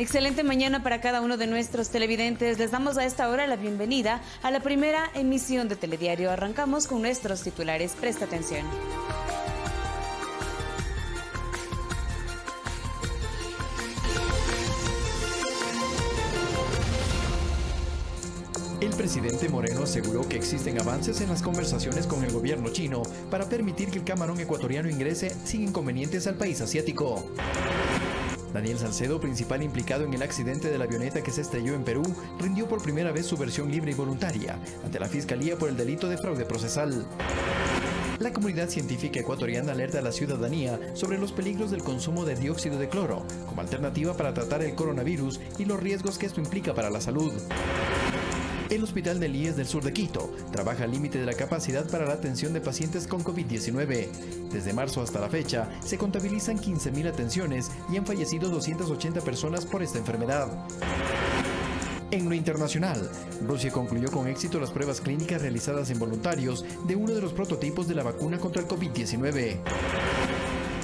Excelente mañana para cada uno de nuestros televidentes. Les damos a esta hora la bienvenida a la primera emisión de Telediario. Arrancamos con nuestros titulares. Presta atención. El presidente Moreno aseguró que existen avances en las conversaciones con el gobierno chino para permitir que el camarón ecuatoriano ingrese sin inconvenientes al país asiático. Daniel Salcedo, principal implicado en el accidente de la avioneta que se estrelló en Perú, rindió por primera vez su versión libre y voluntaria ante la Fiscalía por el delito de fraude procesal. La comunidad científica ecuatoriana alerta a la ciudadanía sobre los peligros del consumo de dióxido de cloro como alternativa para tratar el coronavirus y los riesgos que esto implica para la salud. El Hospital del IES del sur de Quito trabaja al límite de la capacidad para la atención de pacientes con COVID-19. Desde marzo hasta la fecha, se contabilizan 15.000 atenciones y han fallecido 280 personas por esta enfermedad. En lo internacional, Rusia concluyó con éxito las pruebas clínicas realizadas en voluntarios de uno de los prototipos de la vacuna contra el COVID-19.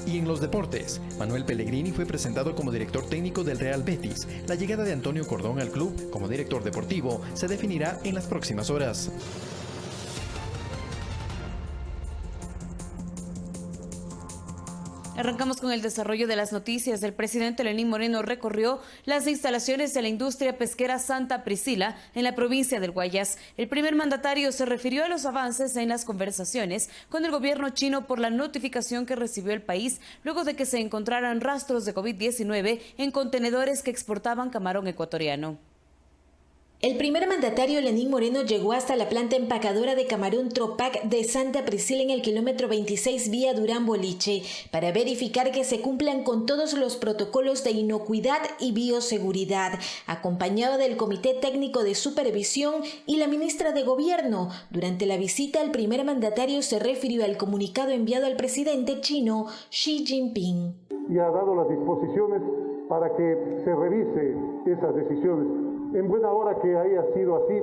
Y en los deportes, Manuel Pellegrini fue presentado como director técnico del Real Betis. La llegada de Antonio Cordón al club como director deportivo se definirá en las próximas horas. Arrancamos con el desarrollo de las noticias. El presidente Lenín Moreno recorrió las instalaciones de la industria pesquera Santa Priscila en la provincia del Guayas. El primer mandatario se refirió a los avances en las conversaciones con el gobierno chino por la notificación que recibió el país luego de que se encontraran rastros de COVID-19 en contenedores que exportaban camarón ecuatoriano. El primer mandatario Lenín Moreno llegó hasta la planta empacadora de camarón Tropac de Santa Priscila en el kilómetro 26 vía Durán Boliche para verificar que se cumplan con todos los protocolos de inocuidad y bioseguridad, acompañado del Comité Técnico de Supervisión y la ministra de Gobierno. Durante la visita, el primer mandatario se refirió al comunicado enviado al presidente chino Xi Jinping. Y ha dado las disposiciones para que se revise esas decisiones. En buena hora que haya sido así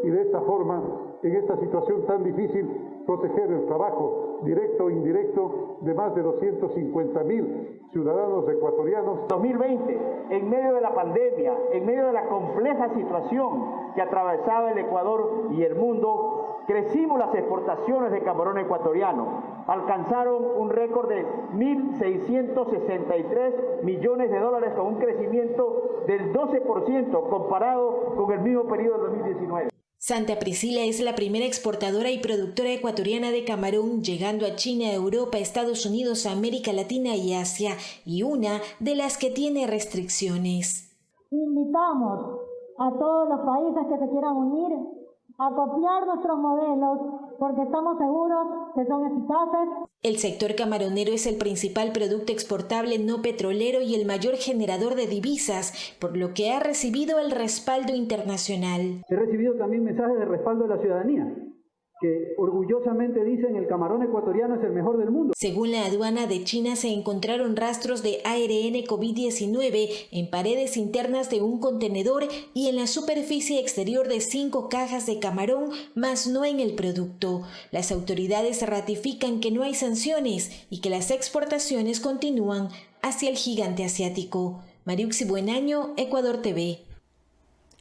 y de esta forma, en esta situación tan difícil, proteger el trabajo directo o indirecto de más de 250.000 ciudadanos ecuatorianos. 2020, en medio de la pandemia, en medio de la compleja situación que atravesaba el Ecuador y el mundo, crecimos las exportaciones de camarón ecuatoriano. Alcanzaron un récord de 1.663 millones de dólares con un crecimiento del 12% comparado con el mismo periodo del 2019. Santa Priscila es la primera exportadora y productora ecuatoriana de camarón, llegando a China, Europa, Estados Unidos, América Latina y Asia, y una de las que tiene restricciones. Invitamos a todos los países que se quieran unir a copiar nuestros modelos porque estamos seguros que son eficaces. El sector camaronero es el principal producto exportable no petrolero y el mayor generador de divisas, por lo que ha recibido el respaldo internacional. He recibido también mensajes de respaldo de la ciudadanía, que orgullosamente dicen el camarón ecuatoriano es el mejor del mundo. Según la aduana de China, se encontraron rastros de ARN COVID-19 en paredes internas de un contenedor y en la superficie exterior de 5 cajas de camarón, mas no en el producto. Las autoridades ratifican que no hay sanciones y que las exportaciones continúan hacia el gigante asiático. Mariuxi Buenaño, Ecuador TV.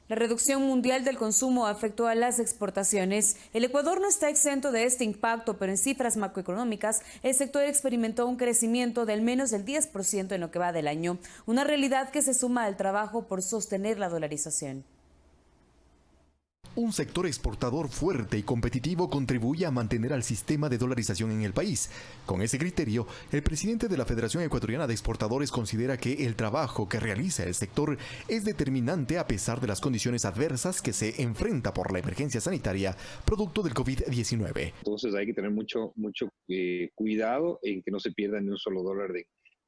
La reducción mundial del consumo afectó a las exportaciones. El Ecuador no está exento de este impacto, pero en cifras macroeconómicas, el sector experimentó un crecimiento del menos del 10% en lo que va del año, una realidad que se suma al trabajo por sostener la dolarización. Un sector exportador fuerte y competitivo contribuye a mantener al sistema de dolarización en el país. Con ese criterio, el presidente de la Federación Ecuatoriana de Exportadores considera que el trabajo que realiza el sector es determinante a pesar de las condiciones adversas que se enfrenta por la emergencia sanitaria producto del COVID-19. Entonces hay que tener mucho cuidado en que no se pierda ni un solo dólar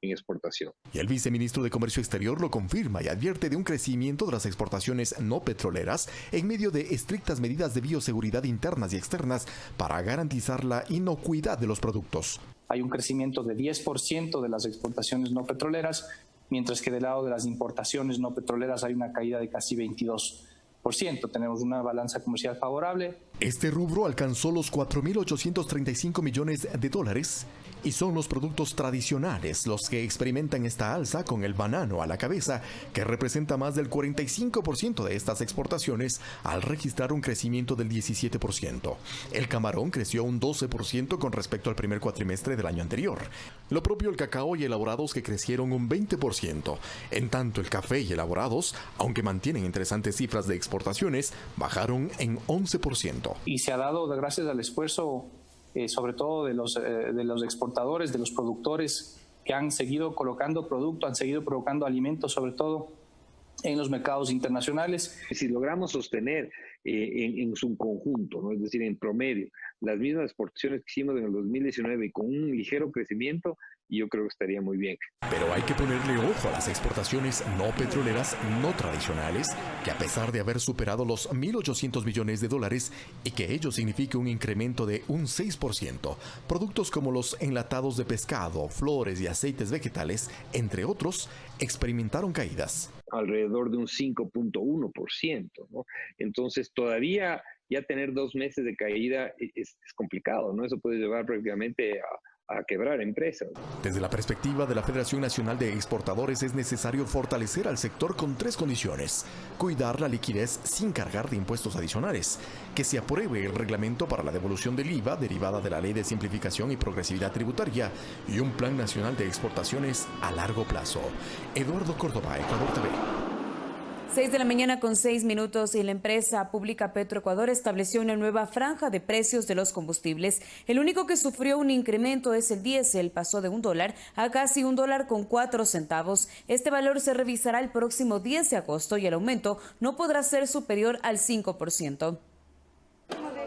en exportación. Y el viceministro de Comercio Exterior lo confirma y advierte de un crecimiento de las exportaciones no petroleras en medio de estrictas medidas de bioseguridad internas y externas para garantizar la inocuidad de los productos. Hay un crecimiento de 10% de las exportaciones no petroleras, mientras que del lado de las importaciones no petroleras hay una caída de casi 22%. Tenemos una balanza comercial favorable. Este rubro alcanzó los 4.835 millones de dólares Y son los productos tradicionales los que experimentan esta alza, con el banano a la cabeza, que representa más del 45% de estas exportaciones al registrar un crecimiento del 17%. El camarón creció un 12% con respecto al primer cuatrimestre del año anterior. Lo propio el cacao y elaborados, que crecieron un 20%. En tanto, el café y elaborados, aunque mantienen interesantes cifras de exportaciones, bajaron en 11%. Y se ha dado gracias al esfuerzo sobre todo de los exportadores, de los productores que han seguido colocando producto, han seguido colocando alimentos, sobre todo en los mercados internacionales. Si logramos sostener en su conjunto, ¿no? Es decir, en promedio, las mismas exportaciones que hicimos en el 2019 y con un ligero crecimiento, yo creo que estaría muy bien. Pero hay que ponerle ojo a las exportaciones no petroleras, no tradicionales, que a pesar de haber superado los 1.800 millones de dólares y que ello signifique un incremento de un 6%, productos como los enlatados de pescado, flores y aceites vegetales, entre otros, experimentaron caídas. Alrededor de un 5.1%, ¿no? Entonces, todavía ya tener 2 meses de caída es complicado, ¿no? Eso puede llevar prácticamente a quebrar empresas. Desde la perspectiva de la Federación Nacional de Exportadores, es necesario fortalecer al sector con 3 condiciones: cuidar la liquidez sin cargar de impuestos adicionales, que se apruebe el reglamento para la devolución del IVA derivada de la Ley de Simplificación y Progresividad Tributaria, y un plan nacional de exportaciones a largo plazo. Eduardo Córdoba, Ecuador TV. 6 de la mañana con 6 minutos, y la empresa pública Petroecuador estableció una nueva franja de precios de los combustibles. El único que sufrió un incremento es el diésel, pasó de $1 a casi $1.04. Este valor se revisará el próximo 10 de agosto y el aumento no podrá ser superior al 5%.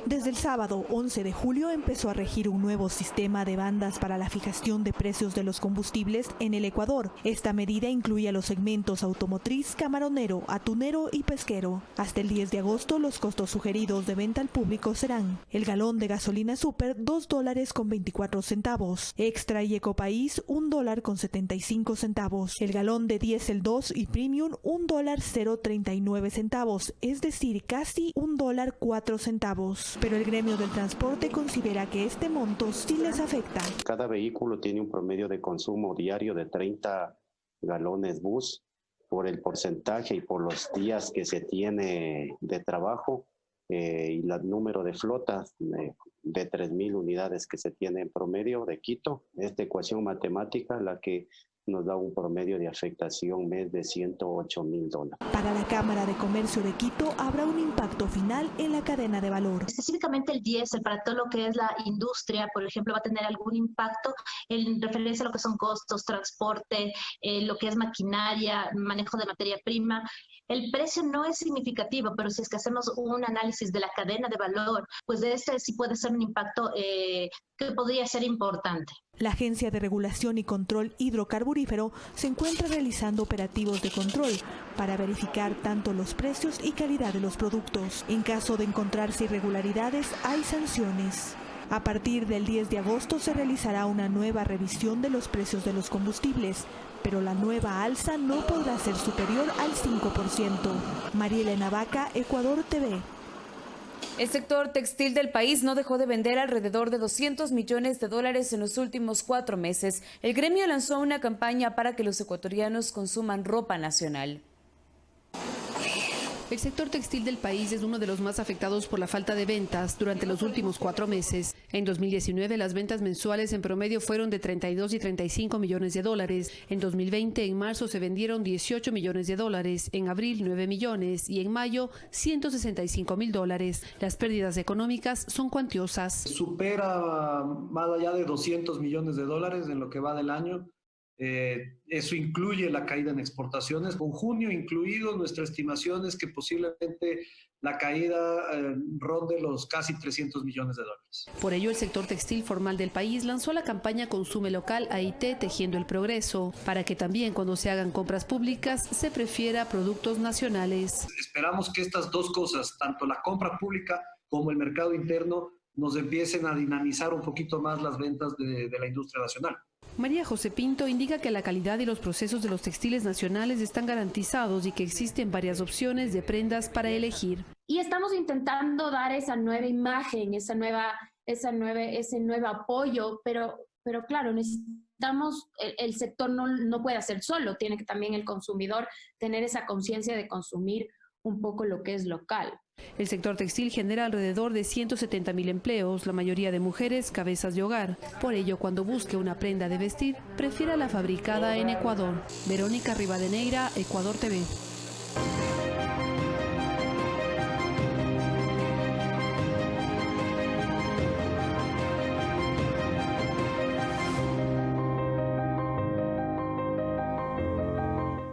Desde el sábado 11 de julio empezó a regir un nuevo sistema de bandas para la fijación de precios de los combustibles en el Ecuador. Esta medida incluye a los segmentos automotriz, camaronero, atunero y pesquero. Hasta el 10 de agosto los costos sugeridos de venta al público serán: el galón de gasolina super $2.24, extra y ecopaís $1.75, el galón de diésel 2 y premium $1.039, es decir, casi $1.04. Pero el gremio del transporte considera que este monto sí les afecta. Cada vehículo tiene un promedio de consumo diario de 30 galones bus. Por el porcentaje y por los días que se tiene de trabajo y el número de flotas de 3.000 unidades que se tiene en promedio de Quito, esta ecuación matemática la que nos da un promedio de afectación mes de $108.000. Para la Cámara de Comercio de Quito habrá un impacto final en la cadena de valor. Específicamente el diésel, para todo lo que es la industria, por ejemplo, va a tener algún impacto en referencia a lo que son costos, transporte, lo que es maquinaria, manejo de materia prima. El precio no es significativo, pero si es que hacemos un análisis de la cadena de valor, pues de este sí puede ser un impacto que podría ser importante. La Agencia de Regulación y Control Hidrocarburífero se encuentra realizando operativos de control para verificar tanto los precios y calidad de los productos. En caso de encontrarse irregularidades, hay sanciones. A partir del 10 de agosto se realizará una nueva revisión de los precios de los combustibles, pero la nueva alza no podrá ser superior al 5%. Marielena Vaca, Ecuador TV. El sector textil del país no dejó de vender alrededor de $200 millones en los últimos 4 meses. El gremio lanzó una campaña para que los ecuatorianos consuman ropa nacional. El sector textil del país es uno de los más afectados por la falta de ventas durante los últimos 4 meses. En 2019, las ventas mensuales en promedio fueron de $32 y $35 millones. En 2020, en marzo, se vendieron $18 millones, en abril $9 millones y en mayo $165.000. Las pérdidas económicas son cuantiosas. Supera más allá de $200 millones en lo que va del año. Eso incluye la caída en exportaciones. Con junio incluido, nuestra estimación es que posiblemente la caída ronde los casi $300 millones. Por ello, el sector textil formal del país lanzó la campaña Consume Local AIT Tejiendo el Progreso, para que también cuando se hagan compras públicas se prefiera productos nacionales. Esperamos que estas dos cosas, tanto la compra pública como el mercado interno, nos empiecen a dinamizar un poquito más las ventas de la industria nacional. María José Pinto indica que la calidad y los procesos de los textiles nacionales están garantizados y que existen varias opciones de prendas para elegir. Y estamos intentando dar esa nueva imagen, ese nuevo apoyo, pero pero claro, necesitamos, el sector no puede hacer solo, tiene que también el consumidor tener esa conciencia de consumir un poco lo que es local. El sector textil genera alrededor de 170.000 empleos, la mayoría de mujeres cabezas de hogar. Por ello, cuando busque una prenda de vestir, prefiera la fabricada en Ecuador. Verónica Rivadeneira, Ecuador TV.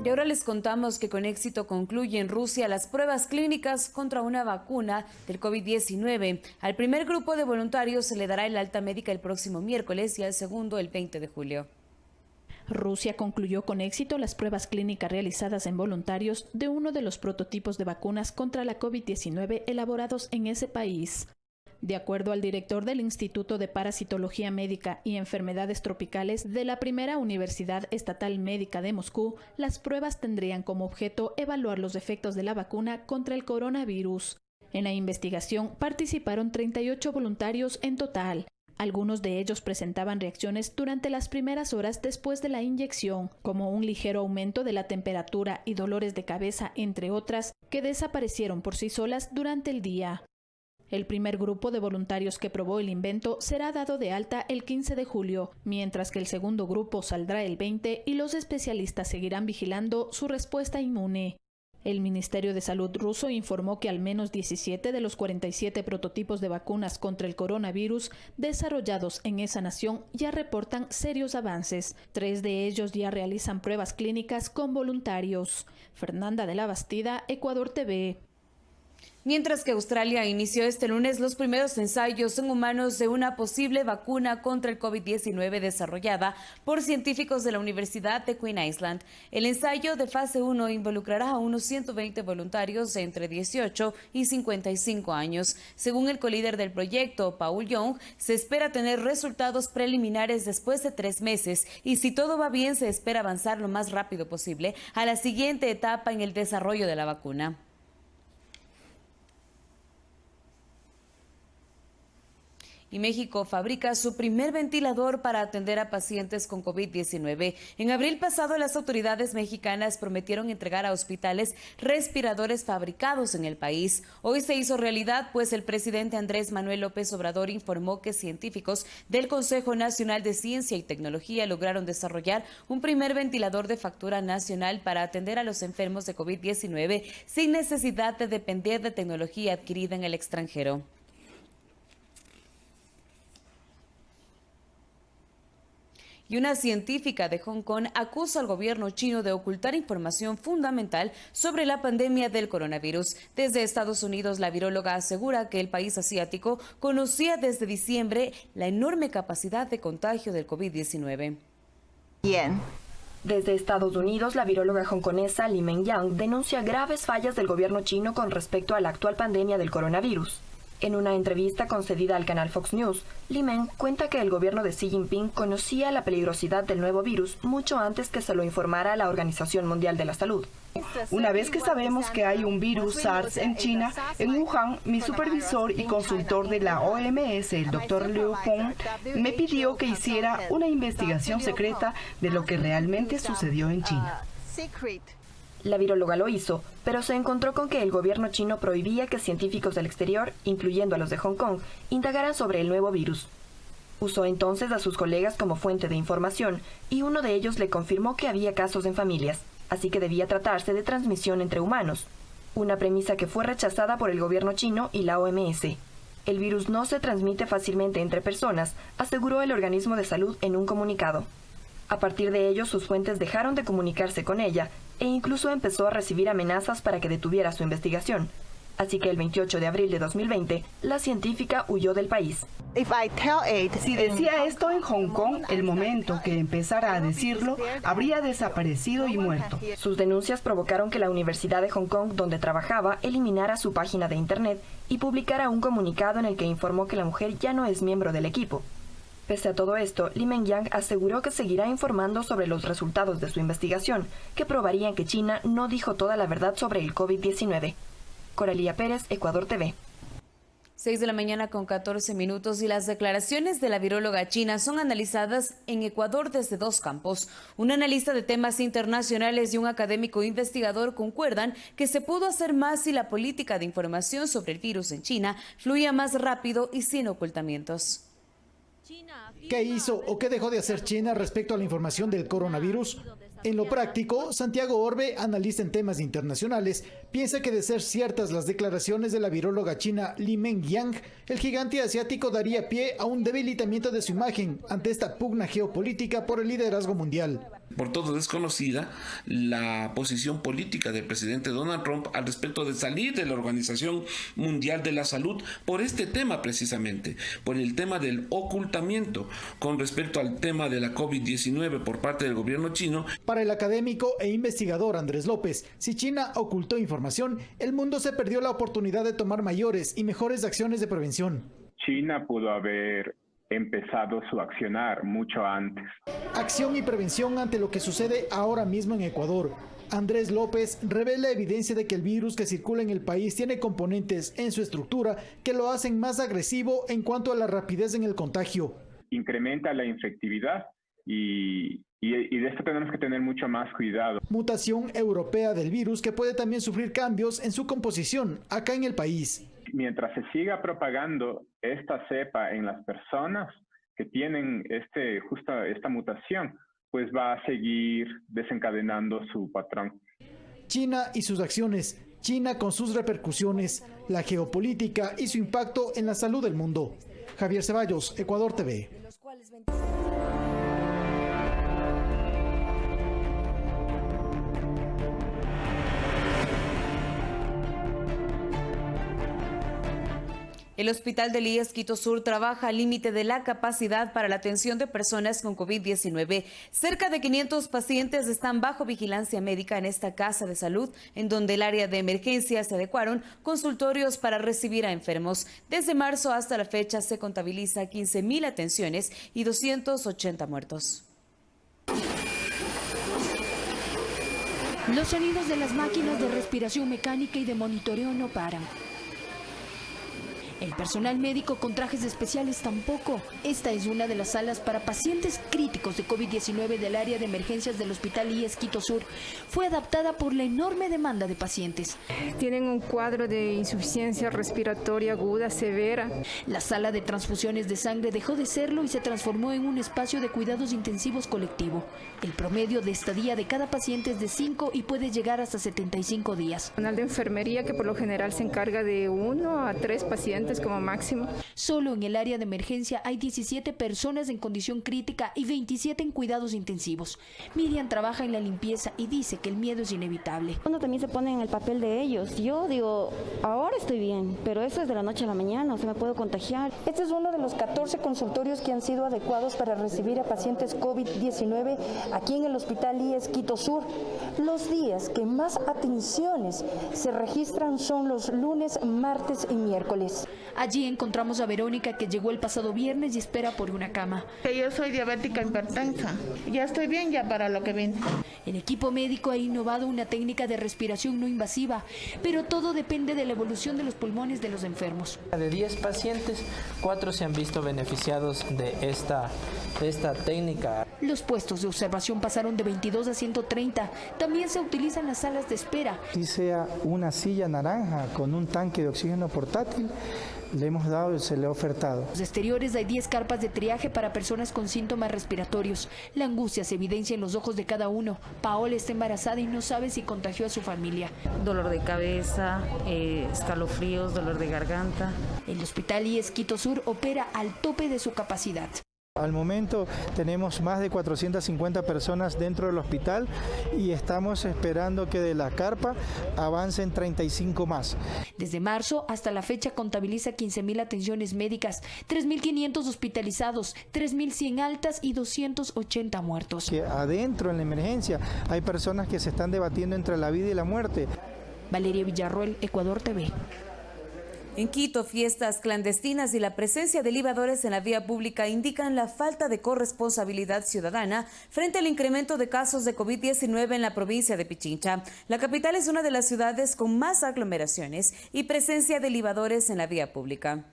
Y ahora les contamos que con éxito concluye en Rusia las pruebas clínicas contra una vacuna del COVID-19. Al primer grupo de voluntarios se le dará el alta médica el próximo miércoles y al segundo el 20 de julio. Rusia concluyó con éxito las pruebas clínicas realizadas en voluntarios de uno de los prototipos de vacunas contra la COVID-19 elaborados en ese país. De acuerdo al director del Instituto de Parasitología Médica y Enfermedades Tropicales de la primera Universidad Estatal Médica de Moscú, las pruebas tendrían como objeto evaluar los efectos de la vacuna contra el coronavirus. En la investigación participaron 38 voluntarios en total. Algunos de ellos presentaban reacciones durante las primeras horas después de la inyección, como un ligero aumento de la temperatura y dolores de cabeza, entre otras, que desaparecieron por sí solas durante el día. El primer grupo de voluntarios que probó el invento será dado de alta el 15 de julio, mientras que el segundo grupo saldrá el 20 y los especialistas seguirán vigilando su respuesta inmune. El Ministerio de Salud ruso informó que al menos 17 de los 47 prototipos de vacunas contra el coronavirus desarrollados en esa nación ya reportan serios avances. 3 de ellos ya realizan pruebas clínicas con voluntarios. Fernanda de la Bastida, Ecuador TV. Mientras que Australia inició este lunes los primeros ensayos en humanos de una posible vacuna contra el COVID-19 desarrollada por científicos de la Universidad de Queen Island. El ensayo de fase 1 involucrará a unos 120 voluntarios de entre 18 y 55 años. Según el colíder del proyecto, Paul Young, se espera tener resultados preliminares después de 3 meses y si todo va bien se espera avanzar lo más rápido posible a la siguiente etapa en el desarrollo de la vacuna. Y México fabrica su primer ventilador para atender a pacientes con COVID-19. En abril pasado, las autoridades mexicanas prometieron entregar a hospitales respiradores fabricados en el país. Hoy se hizo realidad, pues el presidente Andrés Manuel López Obrador informó que científicos del Consejo Nacional de Ciencia y Tecnología lograron desarrollar un primer ventilador de factura nacional para atender a los enfermos de COVID-19 sin necesidad de depender de tecnología adquirida en el extranjero. Y una científica de Hong Kong acusa al gobierno chino de ocultar información fundamental sobre la pandemia del coronavirus. Desde Estados Unidos, la viróloga asegura que el país asiático conocía desde diciembre la enorme capacidad de contagio del COVID-19. Bien. Desde Estados Unidos, la viróloga hongkonesa Li Mengyang denuncia graves fallas del gobierno chino con respecto a la actual pandemia del coronavirus. En una entrevista concedida al canal Fox News, Li Meng cuenta que el gobierno de Xi Jinping conocía la peligrosidad del nuevo virus mucho antes que se lo informara a la Organización Mundial de la Salud. Una vez que sabemos que hay un virus SARS en China, en Wuhan, mi supervisor y consultor de la OMS, el Dr. Liu Hong, me pidió que hiciera una investigación secreta de lo que realmente sucedió en China. La viróloga lo hizo, pero se encontró con que el gobierno chino prohibía que científicos del exterior, incluyendo a los de Hong Kong, indagaran sobre el nuevo virus. Usó entonces a sus colegas como fuente de información y uno de ellos le confirmó que había casos en familias, así que debía tratarse de transmisión entre humanos, una premisa que fue rechazada por el gobierno chino y la OMS. El virus no se transmite fácilmente entre personas, aseguró el organismo de salud en un comunicado. A partir de ello, sus fuentes dejaron de comunicarse con ella e incluso empezó a recibir amenazas para que detuviera su investigación. Así que el 28 de abril de 2020, la científica huyó del país. Si decía esto en Hong Kong, el momento que empezara a decirlo, habría desaparecido y muerto. Sus denuncias provocaron que la Universidad de Hong Kong, donde trabajaba, eliminara su página de internet y publicara un comunicado en el que informó que la mujer ya no es miembro del equipo. Pese a todo esto, Li Mengyang aseguró que seguirá informando sobre los resultados de su investigación, que probarían que China no dijo toda la verdad sobre el COVID-19. Coralía Pérez, Ecuador TV. 6 de la mañana con 14 minutos y las declaraciones de la viróloga china son analizadas en Ecuador desde dos campos. Un analista de temas internacionales y un académico investigador concuerdan que se pudo hacer más si la política de información sobre el virus en China fluía más rápido y sin ocultamientos. ¿Qué hizo o qué dejó de hacer China respecto a la información del coronavirus? En lo práctico, Santiago Orbe, analista en temas internacionales, piensa que de ser ciertas las declaraciones de la viróloga china Li Mengyang, el gigante asiático daría pie a un debilitamiento de su imagen ante esta pugna geopolítica por el liderazgo mundial. Por todo desconocida la posición política del presidente Donald Trump al respecto de salir de la Organización Mundial de la Salud por este tema precisamente, por el tema del ocultamiento con respecto al tema de la COVID-19 por parte del gobierno chino. Para el académico e investigador Andrés López, si China ocultó información, el mundo se perdió la oportunidad de tomar mayores y mejores acciones de prevención. China pudo haber empezado su accionar mucho antes. Acción y prevención ante lo que sucede ahora mismo en Ecuador. Andrés López revela evidencia de que el virus que circula en el país tiene componentes en su estructura que lo hacen más agresivo en cuanto a la rapidez en el contagio. Incrementa la infectividad y de esto tenemos que tener mucho más cuidado. Mutación europea del virus que puede también sufrir cambios en su composición acá en el país. Mientras se siga propagando esta cepa en las personas que tienen esta mutación, pues va a seguir desencadenando su patrón. China y sus acciones, China con sus repercusiones, la geopolítica y su impacto en la salud del mundo. Javier Ceballos, Ecuador TV. El Hospital del IES Quito Sur trabaja al límite de la capacidad para la atención de personas con COVID-19. Cerca de 500 pacientes están bajo vigilancia médica en esta casa de salud, en donde el área de emergencia se adecuaron consultorios para recibir a enfermos. Desde marzo hasta la fecha se contabiliza 15.000 atenciones y 280 muertos. Los sonidos de las máquinas de respiración mecánica y de monitoreo no paran. El personal médico con trajes especiales tampoco. Esta es una de las salas para pacientes críticos de COVID-19 del área de emergencias del Hospital IES Quito Sur. Fue adaptada por la enorme demanda de pacientes. Tienen un cuadro de insuficiencia respiratoria aguda severa. La sala de transfusiones de sangre dejó de serlo y se transformó en un espacio de cuidados intensivos colectivo. El promedio de estadía de cada paciente es de 5 y puede llegar hasta 75 días. Personal de enfermería que por lo general se encarga de 1 a 3 pacientes como máximo. Solo en el área de emergencia hay 17 personas en condición crítica y 27 en cuidados intensivos. Miriam trabaja en la limpieza y dice que el miedo es inevitable. Uno también se pone en el papel de ellos. Yo digo, ahora estoy bien, pero eso es de la noche a la mañana, o sea, me puedo contagiar. Este es uno de los 14 consultorios que han sido adecuados para recibir a pacientes COVID-19 aquí en el Hospital IES Quito Sur. Los días que más atenciones se registran son los lunes, martes y miércoles. Allí encontramos a Verónica, que llegó el pasado viernes y espera por una cama. Yo soy diabética hipertensa. Ya estoy bien ya para lo que vine. El equipo médico ha innovado una técnica de respiración no invasiva, pero todo depende de la evolución de los pulmones de los enfermos. De 10 pacientes, 4 se han visto beneficiados de esta técnica. Los puestos de observación pasaron de 22 a 130. También se utilizan las salas de espera. Si sea una silla naranja con un tanque de oxígeno portátil, le hemos dado y se le ha ofertado. En los exteriores hay 10 carpas de triaje para personas con síntomas respiratorios. La angustia se evidencia en los ojos de cada uno. Paola está embarazada y no sabe si contagió a su familia. Dolor de cabeza, escalofríos, dolor de garganta. El Hospital IES Quito Sur opera al tope de su capacidad. Al momento tenemos más de 450 personas dentro del hospital y estamos esperando que de la carpa avancen 35 más. Desde marzo hasta la fecha contabiliza 15.000 atenciones médicas, 3.500 hospitalizados, 3.100 altas y 280 muertos. Que adentro en la emergencia hay personas que se están debatiendo entre la vida y la muerte. Valeria Villarroel, Ecuador TV. En Quito, fiestas clandestinas y la presencia de libadores en la vía pública indican la falta de corresponsabilidad ciudadana frente al incremento de casos de COVID-19 en la provincia de Pichincha. La capital es una de las ciudades con más aglomeraciones y presencia de libadores en la vía pública.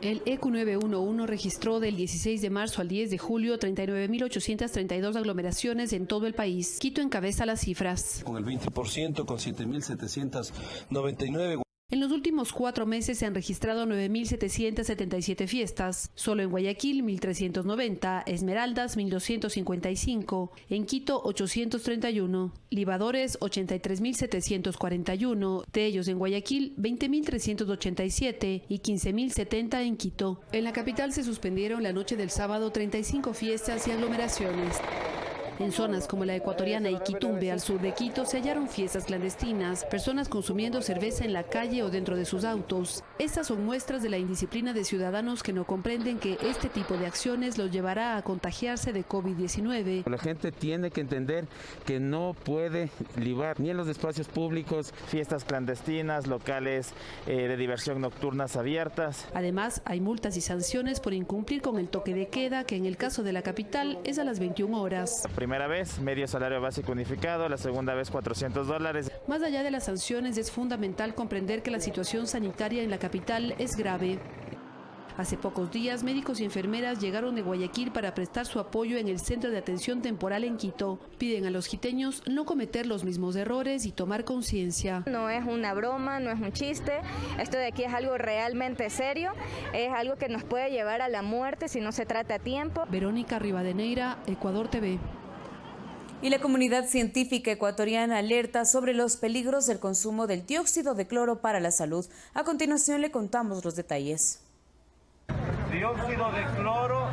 El ECU 911 registró del 16 de marzo al 10 de julio 39.832 aglomeraciones en todo el país. Quito encabeza las cifras. Con el 20%, con 7.799. En los últimos 4 meses se han registrado 9.777 fiestas. Solo en Guayaquil, 1.390. Esmeraldas, 1.255. En Quito, 831. Libadores, 83.741. De ellos en Guayaquil, 20.387 y 15.070 en Quito. En la capital se suspendieron la noche del sábado 35 fiestas y aglomeraciones. En zonas como la ecuatoriana y Quitumbe, al sur de Quito, se hallaron fiestas clandestinas, personas consumiendo cerveza en la calle o dentro de sus autos. Estas son muestras de la indisciplina de ciudadanos que no comprenden que este tipo de acciones los llevará a contagiarse de COVID-19. La gente tiene que entender que no puede libar ni en los espacios públicos, fiestas clandestinas, locales de diversión nocturnas abiertas. Además, hay multas y sanciones por incumplir con el toque de queda, que en el caso de la capital es a las 21 horas. Primera vez, medio salario básico unificado, la segunda vez $400. Más allá de las sanciones, es fundamental comprender que la situación sanitaria en la capital es grave. Hace pocos días, médicos y enfermeras llegaron de Guayaquil para prestar su apoyo en el Centro de Atención Temporal en Quito. Piden a los quiteños no cometer los mismos errores y tomar conciencia. No es una broma, no es un chiste, esto de aquí es algo realmente serio, es algo que nos puede llevar a la muerte si no se trata a tiempo. Verónica Rivadeneira, Ecuador TV. Y la comunidad científica ecuatoriana alerta sobre los peligros del consumo del dióxido de cloro para la salud. A continuación le contamos los detalles. Dióxido de cloro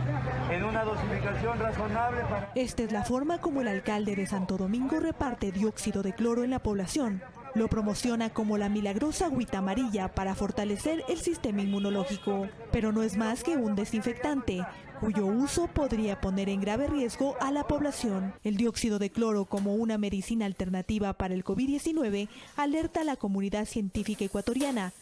en una dosificación razonable para... Esta es la forma como el alcalde de Santo Domingo reparte dióxido de cloro en la población. Lo promociona como la milagrosa agüita amarilla para fortalecer el sistema inmunológico. Pero no es más que un desinfectante, cuyo uso podría poner en grave riesgo a la población. El dióxido de cloro como una medicina alternativa para el COVID-19 alerta a la comunidad científica ecuatoriana,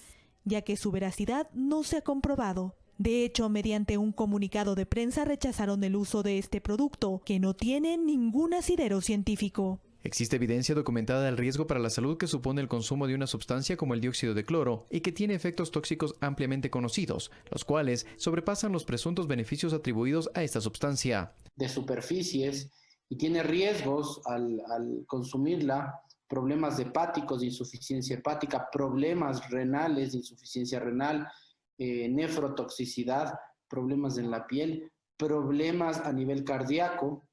ya que su veracidad no se ha comprobado. De hecho, mediante un comunicado de prensa rechazaron el uso de este producto, que no tiene ningún asidero científico. Existe evidencia documentada del riesgo para la salud que supone el consumo de una sustancia como el dióxido de cloro y que tiene efectos tóxicos ampliamente conocidos, los cuales sobrepasan los presuntos beneficios atribuidos a esta sustancia. De superficies y tiene riesgos al consumirla, problemas hepáticos de insuficiencia hepática, problemas renales de insuficiencia renal, nefrotoxicidad, problemas en la piel, problemas a nivel cardíaco.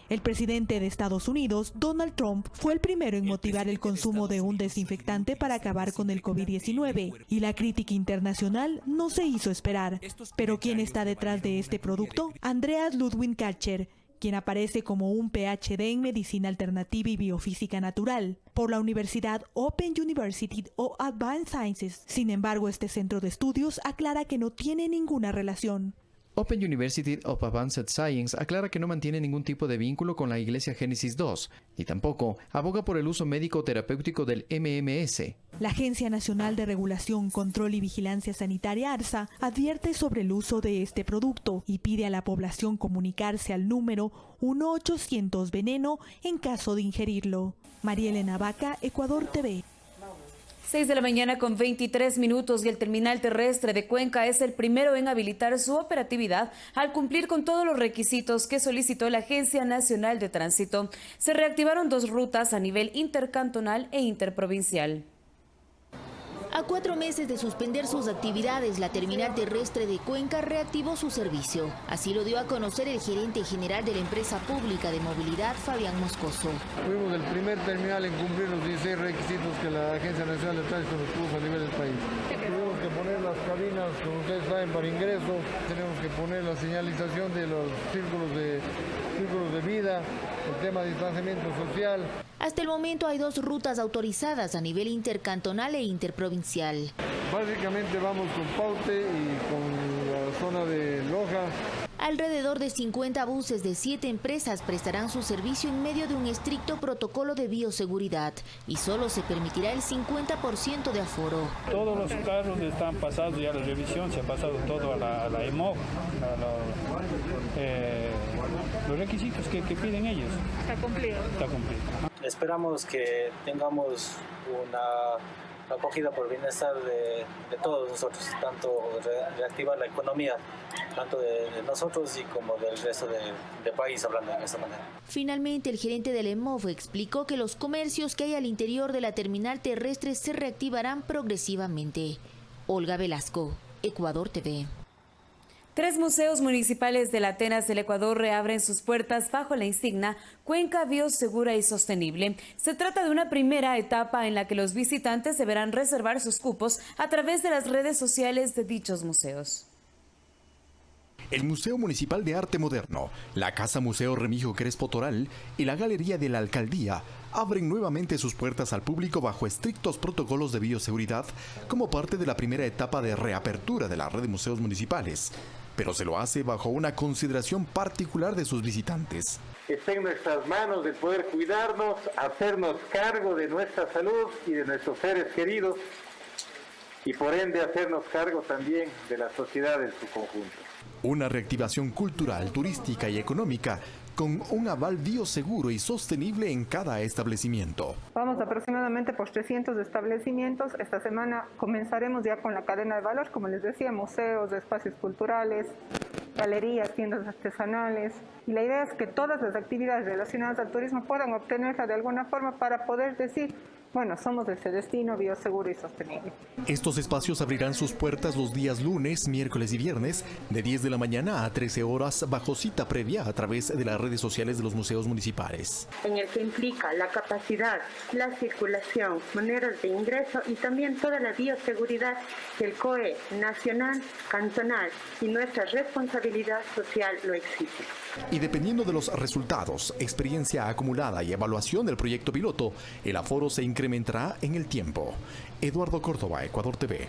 El presidente de Estados Unidos, Donald Trump, fue el primero en motivar el consumo de un desinfectante para acabar con el COVID-19, y la crítica internacional no se hizo esperar. Pero ¿quién está detrás de este producto? Andreas Ludwig Karcher, quien aparece como un PhD en Medicina Alternativa y Biofísica Natural por la Universidad Open University of Advanced Sciences. Sin embargo, este centro de estudios aclara que no tiene ninguna relación. Open University of Advanced Science aclara que no mantiene ningún tipo de vínculo con la Iglesia Génesis 2 y tampoco aboga por el uso médico terapéutico del MMS. La Agencia Nacional de Regulación, Control y Vigilancia Sanitaria, ARSA, advierte sobre el uso de este producto y pide a la población comunicarse al número 1-800-VENENO en caso de ingerirlo. María Elena Vaca, Ecuador TV. 6 de la mañana con 23 minutos y el terminal terrestre de Cuenca es el primero en habilitar su operatividad al cumplir con todos los requisitos que solicitó la Agencia Nacional de Tránsito. Se reactivaron 2 rutas a nivel intercantonal e interprovincial. A 4 meses de suspender sus actividades, la terminal terrestre de Cuenca reactivó su servicio. Así lo dio a conocer el gerente general de la empresa pública de movilidad, Fabián Moscoso. Fuimos el primer terminal en cumplir los 16 requisitos que la Agencia Nacional de Tránsito nos puso a nivel del país. Tenemos que poner las cabinas, como ustedes saben, para ingreso. Tenemos que poner la señalización de los círculos de vida, el tema de distanciamiento social. Hasta el momento hay 2 rutas autorizadas a nivel intercantonal e interprovincial. Básicamente vamos con Paute y con la zona de Loja. Alrededor de 50 buses de 7 empresas prestarán su servicio en medio de un estricto protocolo de bioseguridad y solo se permitirá el 50% de aforo. Todos los carros están pasados ya la revisión, se ha pasado todo a la EMOV, los requisitos que piden ellos. Está cumplido. Está cumplido. Esperamos que tengamos una acogida por bienestar de todos nosotros, tanto reactivar la economía, tanto de nosotros y como del resto del país, hablando de esta manera. Finalmente, el gerente del EMOV explicó que los comercios que hay al interior de la terminal terrestre se reactivarán progresivamente. Olga Velasco, Ecuador TV. 3 museos municipales de Atenas del Ecuador reabren sus puertas bajo la insignia Cuenca Biosegura y Sostenible. Se trata de una primera etapa en la que los visitantes deberán reservar sus cupos a través de las redes sociales de dichos museos. El Museo Municipal de Arte Moderno, la Casa Museo Remigio Crespo Toral y la Galería de la Alcaldía abren nuevamente sus puertas al público bajo estrictos protocolos de bioseguridad como parte de la primera etapa de reapertura de la red de museos municipales, pero se lo hace bajo una consideración particular de sus visitantes. Está en nuestras manos el poder cuidarnos, hacernos cargo de nuestra salud y de nuestros seres queridos y por ende hacernos cargo también de la sociedad en su conjunto. Una reactivación cultural, turística y económica con un aval bioseguro y sostenible en cada establecimiento. Vamos aproximadamente por 300 establecimientos. Esta semana comenzaremos ya con la cadena de valor, como les decía, museos, espacios culturales, galerías, tiendas artesanales. Y la idea es que todas las actividades relacionadas al turismo puedan obtenerla de alguna forma para poder decir, bueno, somos ese destino bioseguro y sostenible. Estos espacios abrirán sus puertas los días lunes, miércoles y viernes de 10 de la mañana a 13 horas bajo cita previa a través de las redes sociales de los museos municipales. En el que implica la capacidad, la circulación, maneras de ingreso y también toda la bioseguridad que el COE nacional, cantonal y nuestra responsabilidad social lo exige. Y dependiendo de los resultados, experiencia acumulada y evaluación del proyecto piloto, el aforo se incrementará en el tiempo. Eduardo Córdoba, Ecuador TV.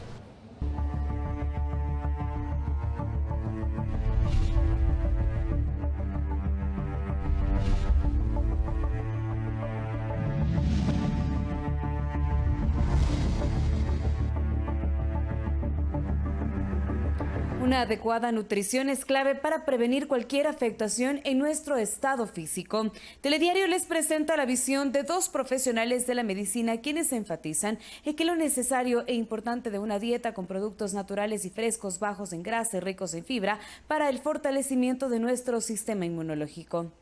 Una adecuada nutrición es clave para prevenir cualquier afectación en nuestro estado físico. Telediario les presenta la visión de 2 profesionales de la medicina quienes enfatizan en que lo necesario e importante de una dieta con productos naturales y frescos, bajos en grasa y ricos en fibra para el fortalecimiento de nuestro sistema inmunológico.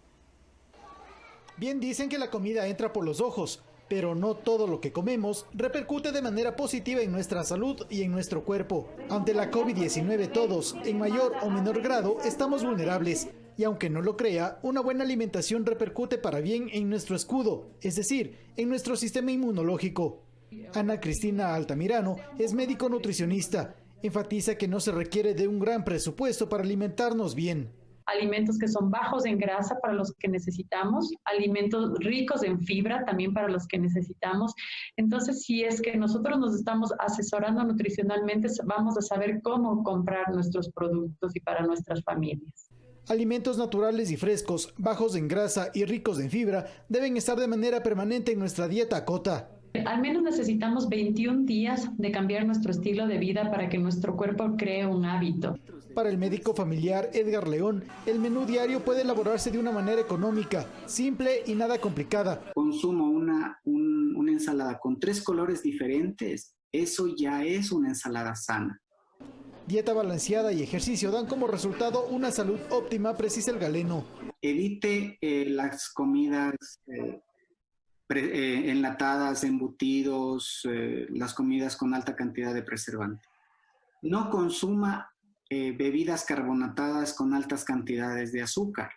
Bien dicen que la comida entra por los ojos, pero no todo lo que comemos repercute de manera positiva en nuestra salud y en nuestro cuerpo. Ante la COVID-19 todos, en mayor o menor grado, estamos vulnerables. Y aunque no lo crea, una buena alimentación repercute para bien en nuestro escudo, es decir, en nuestro sistema inmunológico. Ana Cristina Altamirano es médico nutricionista. Enfatiza que no se requiere de un gran presupuesto para alimentarnos bien. Alimentos que son bajos en grasa para los que necesitamos, alimentos ricos en fibra también para los que necesitamos. Entonces, si es que nosotros nos estamos asesorando nutricionalmente, vamos a saber cómo comprar nuestros productos y para nuestras familias. Alimentos naturales y frescos, bajos en grasa y ricos en fibra deben estar de manera permanente en nuestra dieta Cota. Al menos necesitamos 21 días de cambiar nuestro estilo de vida para que nuestro cuerpo cree un hábito. Para el médico familiar Edgar León, el menú diario puede elaborarse de una manera económica, simple y nada complicada. Consumo una ensalada con 3 colores diferentes, eso ya es una ensalada sana. Dieta balanceada y ejercicio dan como resultado una salud óptima, precisa el galeno. Evite las comidas enlatadas, embutidos, las comidas con alta cantidad de preservante. No consuma bebidas carbonatadas con altas cantidades de azúcar.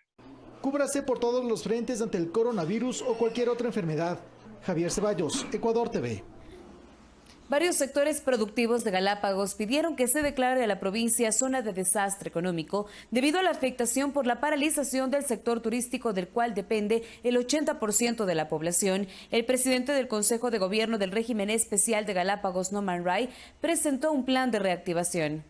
Cúbrase por todos los frentes ante el coronavirus o cualquier otra enfermedad. Javier Ceballos, Ecuador TV. Varios sectores productivos de Galápagos pidieron que se declare a la provincia zona de desastre económico debido a la afectación por la paralización del sector turístico del cual depende el 80% de la población. El presidente del Consejo de Gobierno del Régimen Especial de Galápagos, Norman Ray, presentó un plan de reactivación.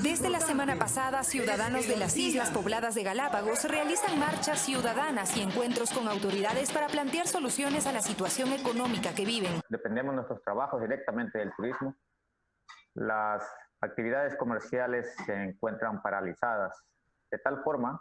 Desde la semana pasada, ciudadanos de las islas pobladas de Galápagos realizan marchas ciudadanas y encuentros con autoridades para plantear soluciones a la situación económica que viven. Dependemos de nuestros trabajos directamente del turismo. Las actividades comerciales se encuentran paralizadas, de tal forma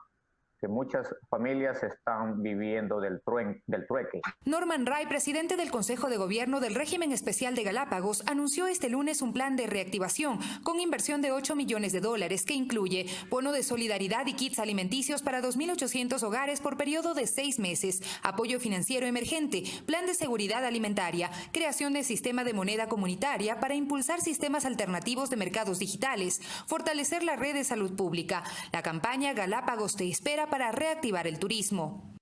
que muchas familias están viviendo del trueque. Norman Ray, presidente del Consejo de Gobierno del Régimen Especial de Galápagos, anunció este lunes un plan de reactivación con inversión de $8 millones que incluye bono de solidaridad y kits alimenticios para 2.800 hogares por periodo de 6 meses, apoyo financiero emergente, plan de seguridad alimentaria, creación de sistema de moneda comunitaria para impulsar sistemas alternativos de mercados digitales, fortalecer la red de salud pública. La campaña Galápagos te espera para reactivar el turismo.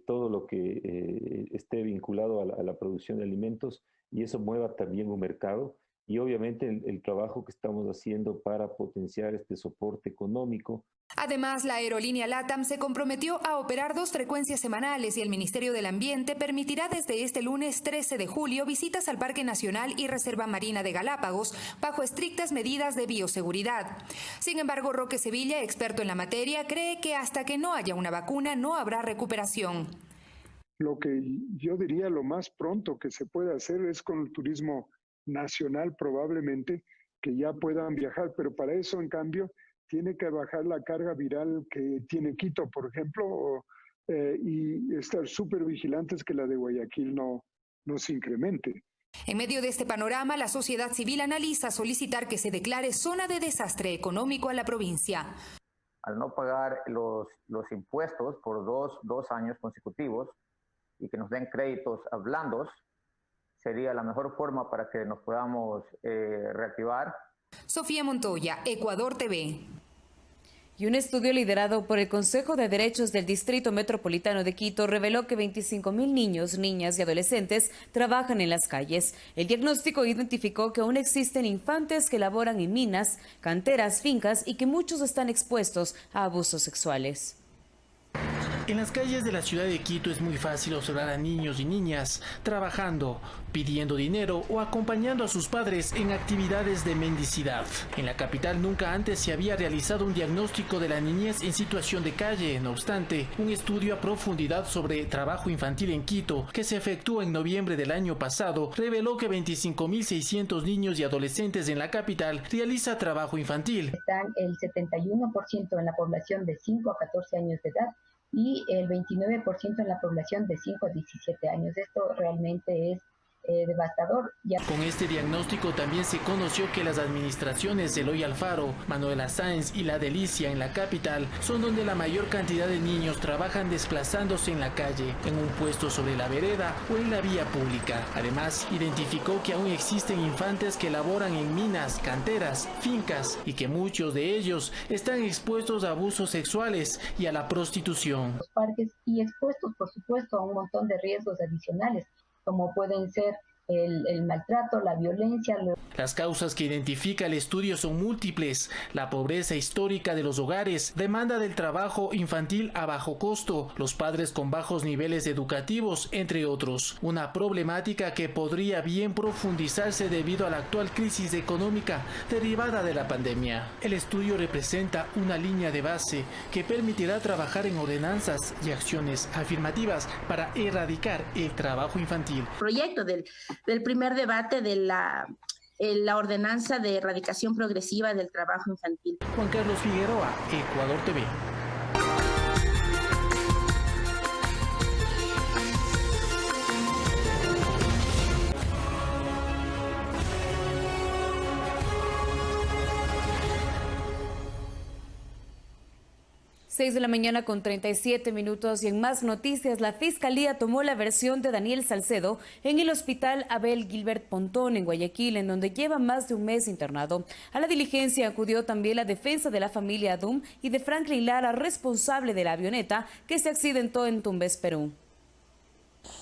Todo lo que esté vinculado a la producción de alimentos y eso mueva también un mercado y obviamente el trabajo que estamos haciendo para potenciar este soporte económico. Además, la aerolínea LATAM se comprometió a operar 2 frecuencias semanales y el Ministerio del Ambiente permitirá desde este lunes 13 de julio visitas al Parque Nacional y Reserva Marina de Galápagos bajo estrictas medidas de bioseguridad. Sin embargo, Roque Sevilla, experto en la materia, cree que hasta que no haya una vacuna no habrá recuperación. Lo que yo diría lo más pronto que se puede hacer es con el turismo nacional probablemente que ya puedan viajar, pero para eso en cambio tiene que bajar la carga viral que tiene Quito, por ejemplo, y estar súper vigilantes que la de Guayaquil no se incremente. En medio de este panorama, la sociedad civil analiza solicitar que se declare zona de desastre económico a la provincia. Al no pagar los impuestos por dos años consecutivos y que nos den créditos blandos, sería la mejor forma para que nos podamos reactivar. Sofía Montoya, Ecuador TV. Y un estudio liderado por el Consejo de Derechos del Distrito Metropolitano de Quito reveló que 25.000 niños, niñas y adolescentes trabajan en las calles. El diagnóstico identificó que aún existen infantes que laboran en minas, canteras, fincas y que muchos están expuestos a abusos sexuales. En las calles de la ciudad de Quito es muy fácil observar a niños y niñas trabajando, pidiendo dinero o acompañando a sus padres en actividades de mendicidad. En la capital nunca antes se había realizado un diagnóstico de la niñez en situación de calle. No obstante, un estudio a profundidad sobre trabajo infantil en Quito, que se efectuó en noviembre del año pasado, reveló que 25.600 niños y adolescentes en la capital realiza trabajo infantil. Están el 71% en la población de 5 a 14 años de edad y el 29% en la población de 5 a 17 años. Esto realmente es devastador. Con este diagnóstico también se conoció que las administraciones Eloy Alfaro, Manuela Sáenz y La Delicia en la capital son donde la mayor cantidad de niños trabajan desplazándose en la calle, en un puesto sobre la vereda o en la vía pública. Además, identificó que aún existen infantes que laboran en minas, canteras, fincas y que muchos de ellos están expuestos a abusos sexuales y a la prostitución. Los parques y expuestos, por supuesto, a un montón de riesgos adicionales, como pueden ser el maltrato, la violencia. Las causas que identifica el estudio son múltiples: la pobreza histórica de los hogares, demanda del trabajo infantil a bajo costo, los padres con bajos niveles educativos, entre otros. Una problemática que podría bien profundizarse debido a la actual crisis económica derivada de la pandemia. El estudio representa una línea de base que permitirá trabajar en ordenanzas y acciones afirmativas para erradicar el trabajo infantil. Proyecto del primer debate de la ordenanza de erradicación progresiva del trabajo infantil. Juan Carlos Figueroa, Ecuador TV. 6 de la mañana con 37 minutos y en más noticias, la Fiscalía tomó la versión de Daniel Salcedo en el Hospital Abel Gilbert Pontón en Guayaquil, en donde lleva más de un mes internado. A la diligencia acudió también la defensa de la familia Adum y de Franklin Lara, responsable de la avioneta que se accidentó en Tumbes, Perú.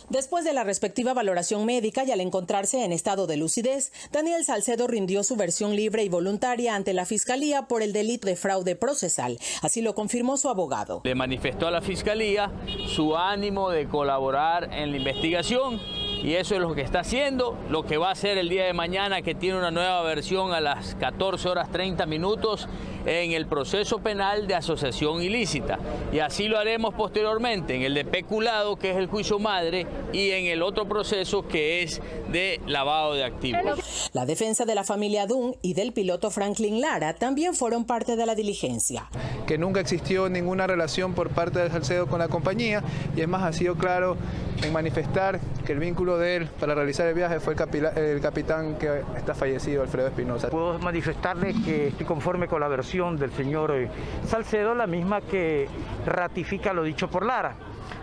Después de la respectiva valoración médica y al encontrarse en estado de lucidez, Daniel Salcedo rindió su versión libre y voluntaria ante la Fiscalía por el delito de fraude procesal. Así lo confirmó su abogado. Le manifestó a la Fiscalía su ánimo de colaborar en la investigación y eso es lo que está haciendo, lo que va a hacer el día de mañana, que tiene una nueva versión a las 14:30 en el proceso penal de asociación ilícita, y así lo haremos posteriormente en el de peculado, que es el juicio madre, y en el otro proceso que es de lavado de activos. La defensa de la familia Dunn y del piloto Franklin Lara también fueron parte de la diligencia. Que nunca existió ninguna relación por parte de Salcedo con la compañía, y es más, ha sido claro en manifestar que el vínculo de él para realizar el viaje fue el capitán que está fallecido, Alfredo Espinosa. Puedo manifestarle que estoy conforme con la versión del señor Salcedo, la misma que ratifica lo dicho por Lara.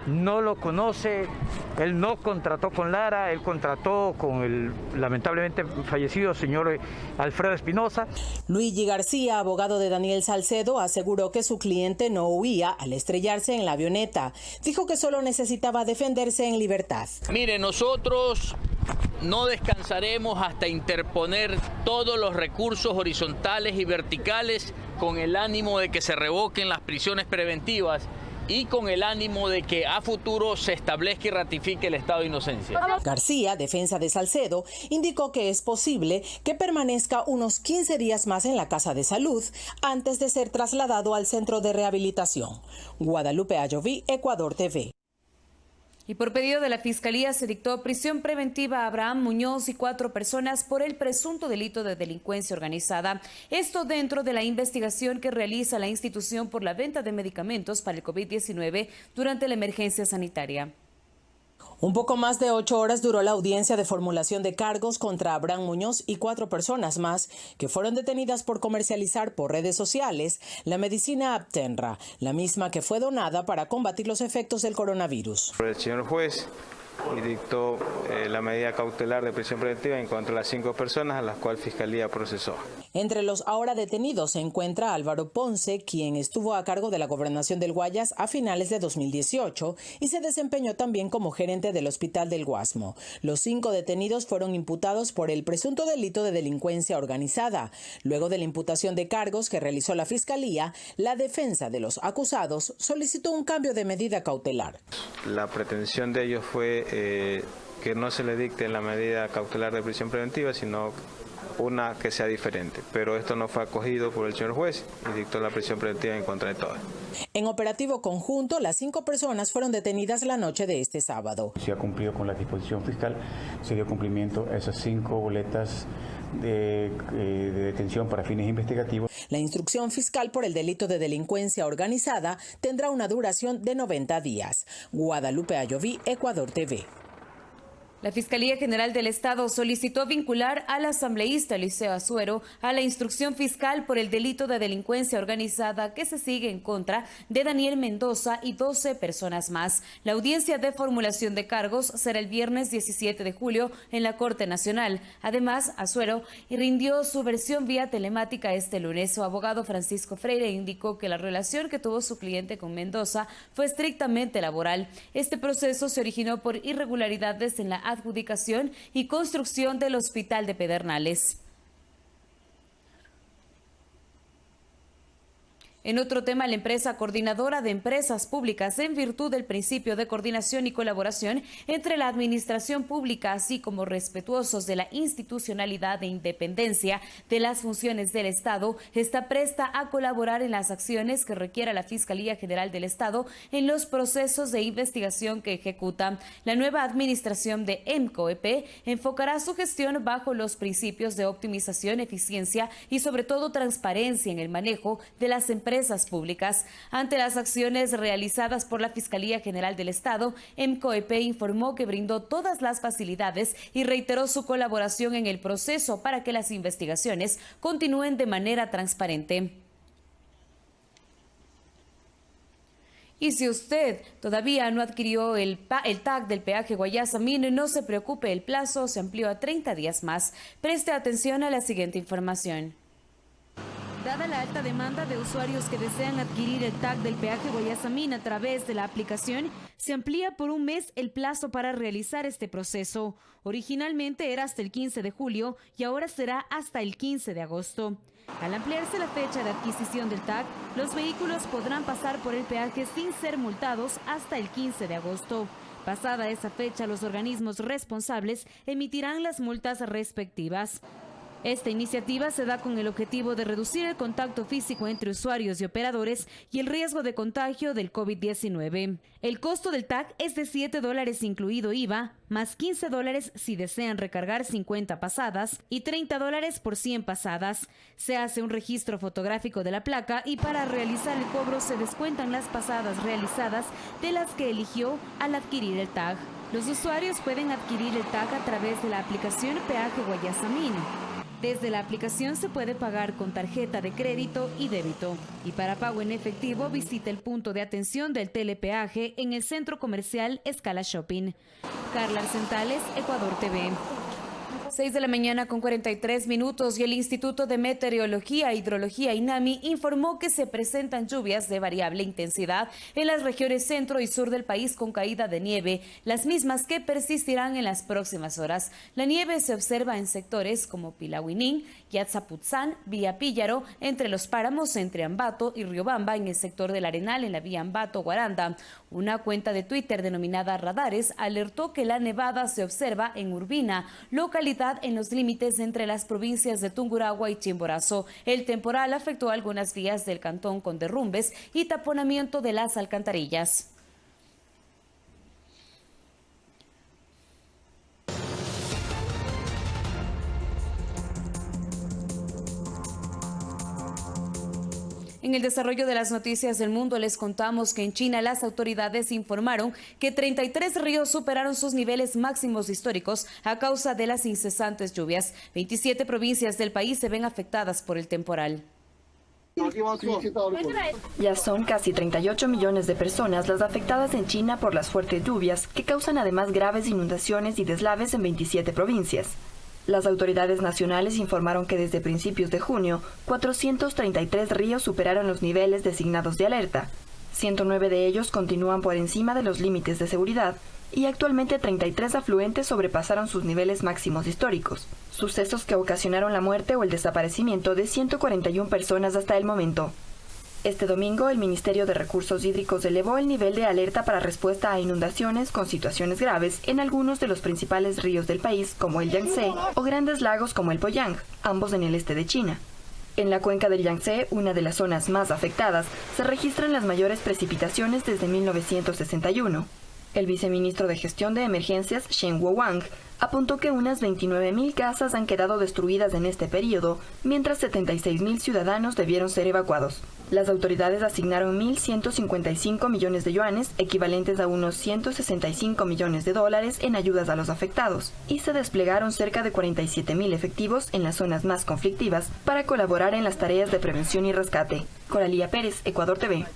No lo conoce, él no contrató con Lara, él contrató con el lamentablemente fallecido señor Alfredo Espinosa. Luigi García, abogado de Daniel Salcedo, aseguró que su cliente no huía al estrellarse en la avioneta. Dijo que solo necesitaba defenderse en libertad. Mire, nosotros no descansaremos hasta interponer todos los recursos horizontales y verticales con el ánimo de que se revoquen las prisiones preventivas y con el ánimo de que a futuro se establezca y ratifique el estado de inocencia. García, defensa de Salcedo, indicó que es posible que permanezca unos 15 días más en la casa de salud antes de ser trasladado al centro de rehabilitación. Guadalupe Ayoví, Ecuador TV. Y por pedido de la Fiscalía se dictó prisión preventiva a Abraham Muñoz y 4 personas por el presunto delito de delincuencia organizada. Esto dentro de la investigación que realiza la institución por la venta de medicamentos para el COVID-19 durante la emergencia sanitaria. Un poco más de 8 horas duró la audiencia de formulación de cargos contra Abraham Muñoz y 4 personas más que fueron detenidas por comercializar por redes sociales la medicina Abtenra, la misma que fue donada para combatir los efectos del coronavirus. El señor juez dictó la medida cautelar de prisión preventiva en contra de las 5 personas a las cuales Fiscalía procesó. Entre los ahora detenidos se encuentra Álvaro Ponce, quien estuvo a cargo de la gobernación del Guayas a finales de 2018 y se desempeñó también como gerente del Hospital del Guasmo. Los 5 detenidos fueron imputados por el presunto delito de delincuencia organizada. Luego de la imputación de cargos que realizó la Fiscalía, la defensa de los acusados solicitó un cambio de medida cautelar. La pretensión de ellos fue que no se le dicte la medida cautelar de prisión preventiva, sino una que sea diferente, pero esto no fue acogido por el señor juez y dictó la prisión preventiva en contra de todas. En operativo conjunto, las 5 personas fueron detenidas la noche de este sábado. Se ha cumplido con la disposición fiscal, se dio cumplimiento a esas 5 boletas de detención para fines investigativos. La instrucción fiscal por el delito de delincuencia organizada tendrá una duración de 90 días. Guadalupe Ayoví, Ecuador TV. La Fiscalía General del Estado solicitó vincular al asambleísta Eliseo Azuero a la instrucción fiscal por el delito de delincuencia organizada que se sigue en contra de Daniel Mendoza y 12 personas más. La audiencia de formulación de cargos será el viernes 17 de julio en la Corte Nacional. Además, Azuero rindió su versión vía telemática este lunes. Su abogado Francisco Freire indicó que la relación que tuvo su cliente con Mendoza fue estrictamente laboral. Este proceso se originó por irregularidades en la adjudicación y construcción del Hospital de Pedernales. En otro tema, la empresa coordinadora de empresas públicas, en virtud del principio de coordinación y colaboración entre la administración pública, así como respetuosos de la institucionalidad e independencia de las funciones del Estado, está presta a colaborar en las acciones que requiera la Fiscalía General del Estado en los procesos de investigación que ejecuta. La nueva administración de EMCOEP enfocará su gestión bajo los principios de optimización, eficiencia y sobre todo transparencia en el manejo de las empresas públicas. Ante las acciones realizadas por la Fiscalía General del Estado, EMCOEP informó que brindó todas las facilidades y reiteró su colaboración en el proceso para que las investigaciones continúen de manera transparente. Y si usted todavía no adquirió el tag del peaje Guayasamín, no se preocupe, el plazo se amplió a 30 días más. Preste atención a la siguiente información. Dada la alta demanda de usuarios que desean adquirir el tag del peaje Guayasamín a través de la aplicación, se amplía por un mes el plazo para realizar este proceso. Originalmente era hasta el 15 de julio y ahora será hasta el 15 de agosto. Al ampliarse la fecha de adquisición del tag, los vehículos podrán pasar por el peaje sin ser multados hasta el 15 de agosto. Pasada esa fecha, los organismos responsables emitirán las multas respectivas. Esta iniciativa se da con el objetivo de reducir el contacto físico entre usuarios y operadores y el riesgo de contagio del COVID-19. El costo del tag es de $7 incluido IVA, más $15 si desean recargar 50 pasadas y $30 por 100 pasadas. Se hace un registro fotográfico de la placa y para realizar el cobro se descuentan las pasadas realizadas de las que eligió al adquirir el tag. Los usuarios pueden adquirir el tag a través de la aplicación Peaje Guayasamín. Desde la aplicación se puede pagar con tarjeta de crédito y débito. Y para pago en efectivo, visita el punto de atención del telepeaje en el centro comercial Escala Shopping. Carla Arcentales, Ecuador TV. 6:43 a.m. y el Instituto de Meteorología e Hidrología INAMI informó que se presentan lluvias de variable intensidad en las regiones centro y sur del país con caída de nieve, las mismas que persistirán en las próximas horas. La nieve se observa en sectores como Pilahuinín, Yatzaputzán, Villa Píllaro, entre los páramos entre Ambato y Riobamba, en el sector del Arenal en la vía Ambato-Guaranda. Una cuenta de Twitter denominada Radares alertó que la nevada se observa en Urbina, localidad en los límites entre las provincias de Tungurahua y Chimborazo. El temporal afectó algunas vías del cantón con derrumbes y taponamiento de las alcantarillas. En el desarrollo de las noticias del mundo les contamos que en China las autoridades informaron que 33 ríos superaron sus niveles máximos históricos a causa de las incesantes lluvias. 27 provincias del país se ven afectadas por el temporal. Ya son casi 38 millones de personas las afectadas en China por las fuertes lluvias, que causan además graves inundaciones y deslaves en 27 provincias. Las autoridades nacionales informaron que desde principios de junio, 433 ríos superaron los niveles designados de alerta. 109 de ellos continúan por encima de los límites de seguridad y actualmente 33 afluentes sobrepasaron sus niveles máximos históricos, sucesos que ocasionaron la muerte o el desaparecimiento de 141 personas hasta el momento. Este domingo, el Ministerio de Recursos Hídricos elevó el nivel de alerta para respuesta a inundaciones con situaciones graves en algunos de los principales ríos del país, como el Yangtze, o grandes lagos como el Poyang, ambos en el este de China. En la cuenca del Yangtze, una de las zonas más afectadas, se registran las mayores precipitaciones desde 1961. El viceministro de Gestión de Emergencias, Shen Guowang, apuntó que unas 29.000 casas han quedado destruidas en este periodo, mientras 76.000 ciudadanos debieron ser evacuados. Las autoridades asignaron 1.155 millones de yuanes, equivalentes a unos 165 millones de dólares, en ayudas a los afectados, y se desplegaron cerca de 47.000 efectivos en las zonas más conflictivas para colaborar en las tareas de prevención y rescate. Coralía Pérez, Ecuador TV.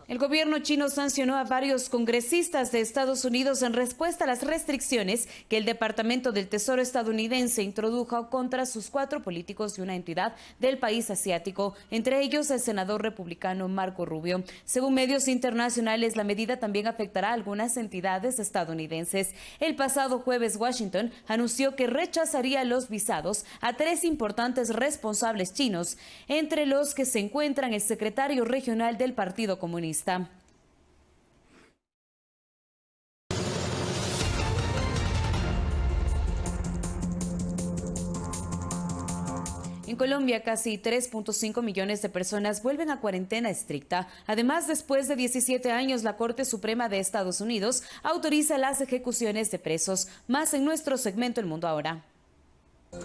El gobierno chino sancionó a varios congresistas de Estados Unidos en respuesta a las restricciones que el Departamento del Tesoro estadounidense introdujo contra sus 4 políticos de una entidad del país asiático, entre ellos el senador republicano Marco Rubio. Según medios internacionales, la medida también afectará a algunas entidades estadounidenses. El pasado jueves, Washington anunció que rechazaría los visados a 3 importantes responsables chinos, entre los que se encuentran el secretario regional del Partido Comunista. En Colombia, casi 3.5 millones de personas vuelven a cuarentena estricta. Además, después de 17 años, la Corte Suprema de Estados Unidos autoriza las ejecuciones de presos. Más en nuestro segmento El Mundo Ahora.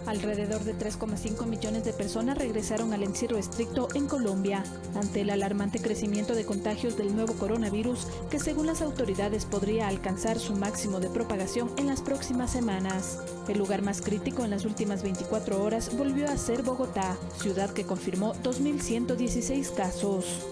Alrededor de 3,5 millones de personas regresaron al encierro estricto en Colombia, ante el alarmante crecimiento de contagios del nuevo coronavirus, que según las autoridades podría alcanzar su máximo de propagación en las próximas semanas. El lugar más crítico en las últimas 24 horas volvió a ser Bogotá, ciudad que confirmó 2.116 casos.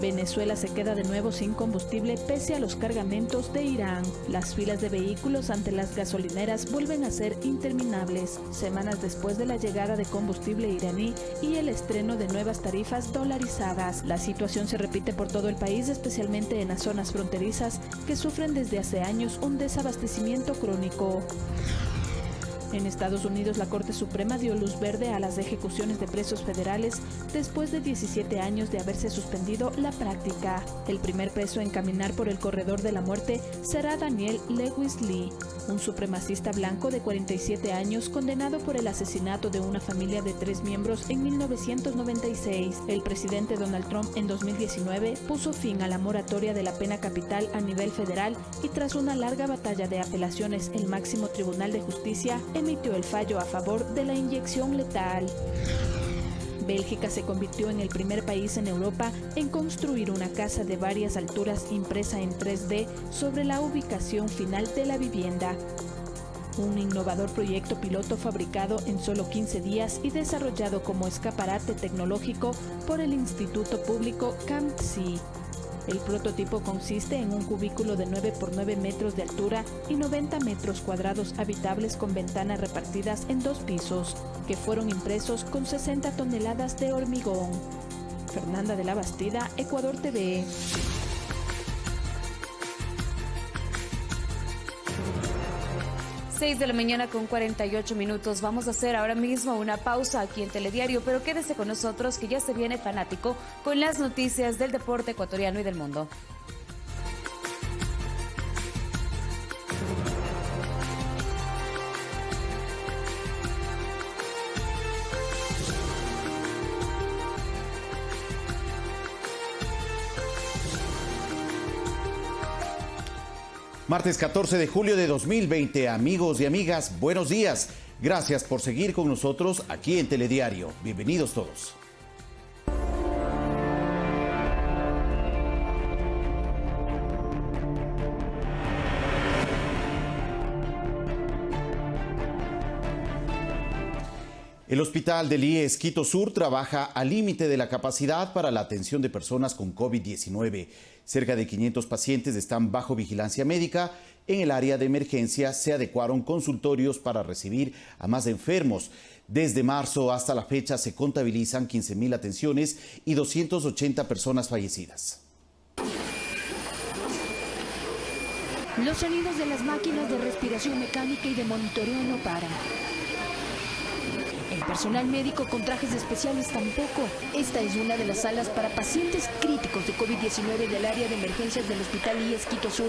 Venezuela se queda de nuevo sin combustible pese a los cargamentos de Irán. Las filas de vehículos ante las gasolineras vuelven a ser interminables, semanas después de la llegada de combustible iraní y el estreno de nuevas tarifas dolarizadas. La situación se repite por todo el país, especialmente en las zonas fronterizas que sufren desde hace años un desabastecimiento crónico. En Estados Unidos, la Corte Suprema dio luz verde a las ejecuciones de presos federales después de 17 años de haberse suspendido la práctica. El primer preso en caminar por el corredor de la muerte será Daniel Lewis Lee, un supremacista blanco de 47 años condenado por el asesinato de una familia de 3 miembros en 1996. El presidente Donald Trump en 2019 puso fin a la moratoria de la pena capital a nivel federal y tras una larga batalla de apelaciones, el máximo tribunal de justicia emitió el fallo a favor de la inyección letal. Bélgica se convirtió en el primer país en Europa en construir una casa de varias alturas impresa en 3D sobre la ubicación final de la vivienda. Un innovador proyecto piloto fabricado en solo 15 días y desarrollado como escaparate tecnológico por el Instituto Público CAMPSI. El prototipo consiste en un cubículo de 9 por 9 metros de altura y 90 metros cuadrados habitables con ventanas repartidas en 2 pisos, que fueron impresos con 60 toneladas de hormigón. Fernanda de la Bastida, Ecuador TV. 6 de la mañana con 48 minutos. Vamos a hacer ahora mismo una pausa aquí en Telediario, pero quédese con nosotros que ya se viene Fanático con las noticias del deporte ecuatoriano y del mundo. Martes 14 de julio de 2020, amigos y amigas, buenos días. Gracias por seguir con nosotros aquí en Telediario. Bienvenidos todos. El Hospital del IES Quito Sur trabaja al límite de la capacidad para la atención de personas con COVID-19. Cerca de 500 pacientes están bajo vigilancia médica. En el área de emergencia se adecuaron consultorios para recibir a más enfermos. Desde marzo hasta la fecha se contabilizan 15.000 atenciones y 280 personas fallecidas. Los sonidos de las máquinas de respiración mecánica y de monitoreo no paran. El personal médico con trajes especiales tampoco. Esta es una de las salas para pacientes críticos de COVID-19 del área de emergencias del Hospital IES Quito Sur.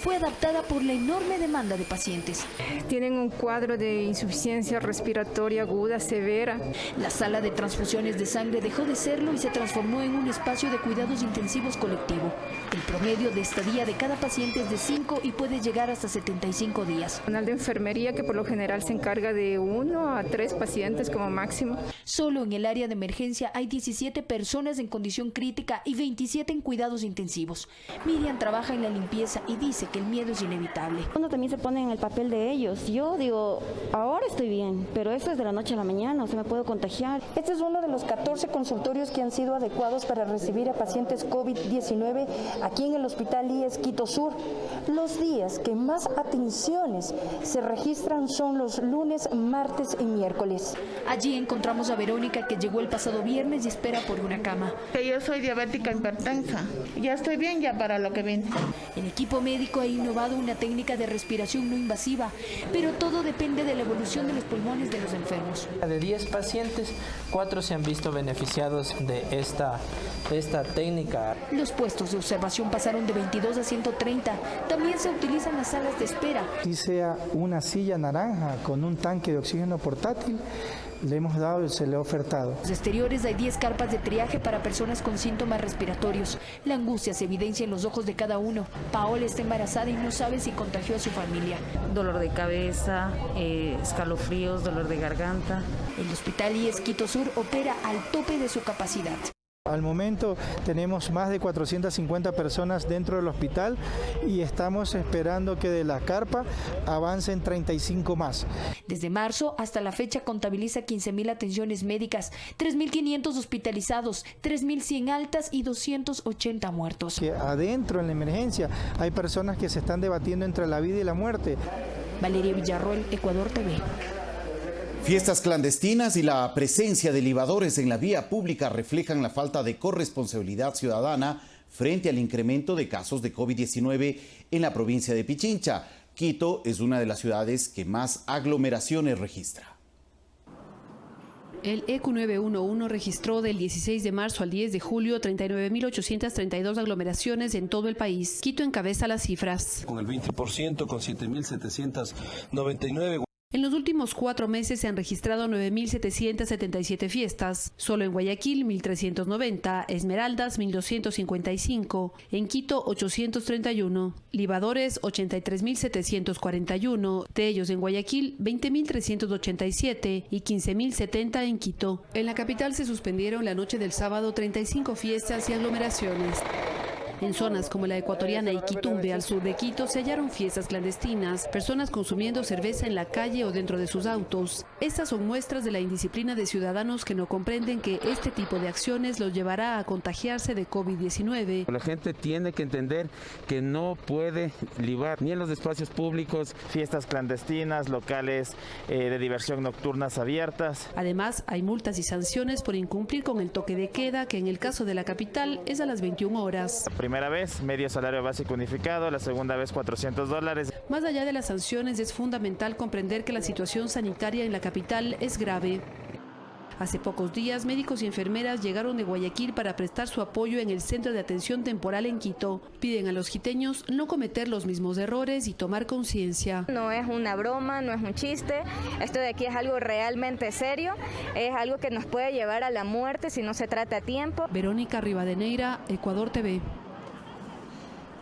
Fue adaptada por la enorme demanda de pacientes. Tienen un cuadro de insuficiencia respiratoria aguda severa. La sala de transfusiones de sangre dejó de serlo y se transformó en un espacio de cuidados intensivos colectivo. El promedio de estadía de cada paciente es de 5 y puede llegar hasta 75 días. Personal de enfermería que por lo general se encarga de 1 a 3 pacientes como máximo. Solo en el área de emergencia hay 17 personas en condición crítica y 27 en cuidados intensivos. Miriam trabaja en la limpieza y dice que el miedo es inevitable. Uno también se pone en el papel de ellos. Yo digo, ahora estoy bien, pero esto es de la noche a la mañana, o sea, me puedo contagiar. Este es uno de los 14 consultorios que han sido adecuados para recibir a pacientes COVID-19 aquí en el Hospital IES Quito Sur. Los días que más atenciones se registran son los lunes, martes y miércoles. Allí encontramos a Verónica, que llegó el pasado viernes y espera por una cama. Yo soy diabética hipertensa. Ya estoy bien ya para lo que viene. El equipo médico ha innovado una técnica de respiración no invasiva, pero todo depende de la evolución de los pulmones de los enfermos. De 10 pacientes, 4 se han visto beneficiados de esta técnica. Los puestos de observación pasaron de 22 a 130. También se utilizan las salas de espera. Si sea una silla naranja con un tanque de oxígeno portátil, le hemos dado y se le ha ofertado. En los exteriores hay 10 carpas de triaje para personas con síntomas respiratorios. La angustia se evidencia en los ojos de cada uno. Paola está embarazada y no sabe si contagió a su familia. Dolor de cabeza, escalofríos, dolor de garganta. El Hospital IES Quito Sur opera al tope de su capacidad. Al momento tenemos más de 450 personas dentro del hospital y estamos esperando que de la carpa avancen 35 más. Desde marzo hasta la fecha contabiliza 15.000 atenciones médicas, 3.500 hospitalizados, 3.100 altas y 280 muertos. Que adentro en la emergencia hay personas que se están debatiendo entre la vida y la muerte. Valeria Villarroel, Ecuador TV. Fiestas clandestinas y la presencia de libadores en la vía pública reflejan la falta de corresponsabilidad ciudadana frente al incremento de casos de COVID-19 en la provincia de Pichincha. Quito es una de las ciudades que más aglomeraciones registra. El ECU 911 registró del 16 de marzo al 10 de julio 39.832 aglomeraciones en todo el país. Quito encabeza las cifras. Con el 20%, con 7.799. En los últimos 4 meses se han registrado 9.777 fiestas. Solo en Guayaquil, 1.390, Esmeraldas, 1.255, en Quito, 831, Libadores, 83.741, de ellos en Guayaquil, 20.387 y 15.070 en Quito. En la capital se suspendieron la noche del sábado 35 fiestas y aglomeraciones. En zonas como la ecuatoriana Iquitumbe, al sur de Quito, se hallaron fiestas clandestinas, personas consumiendo cerveza en la calle o dentro de sus autos. Estas son muestras de la indisciplina de ciudadanos que no comprenden que este tipo de acciones los llevará a contagiarse de COVID-19. La gente tiene que entender que no puede librar ni en los espacios públicos fiestas clandestinas, locales de diversión nocturnas abiertas. Además, hay multas y sanciones por incumplir con el toque de queda, que en el caso de la capital es a las 21 horas. Primera vez, medio salario básico unificado, la segunda vez $400. Más allá de las sanciones, es fundamental comprender que la situación sanitaria en la capital es grave. Hace pocos días, médicos y enfermeras llegaron de Guayaquil para prestar su apoyo en el Centro de Atención Temporal en Quito. Piden a los quiteños no cometer los mismos errores y tomar conciencia. No es una broma, no es un chiste, esto de aquí es algo realmente serio, es algo que nos puede llevar a la muerte si no se trata a tiempo. Verónica Rivadeneira, Ecuador TV.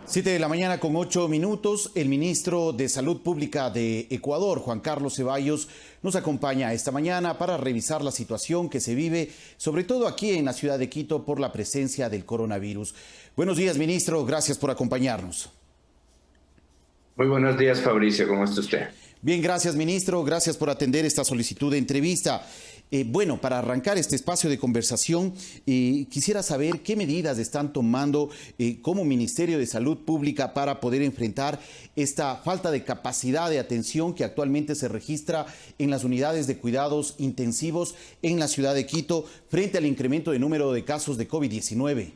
7 de la mañana con 8 minutos. El ministro de Salud Pública de Ecuador, Juan Carlos Ceballos, nos acompaña esta mañana para revisar la situación que se vive, sobre todo aquí en la ciudad de Quito, por la presencia del coronavirus. Buenos días, ministro. Gracias por acompañarnos. Muy buenos días, Fabricio. ¿Cómo está usted? Bien, gracias, ministro. Gracias por atender esta solicitud de entrevista. Bueno, para arrancar este espacio de conversación, quisiera saber qué medidas están tomando como Ministerio de Salud Pública para poder enfrentar esta falta de capacidad de atención que actualmente se registra en las unidades de cuidados intensivos en la ciudad de Quito frente al incremento de número de casos de COVID-19.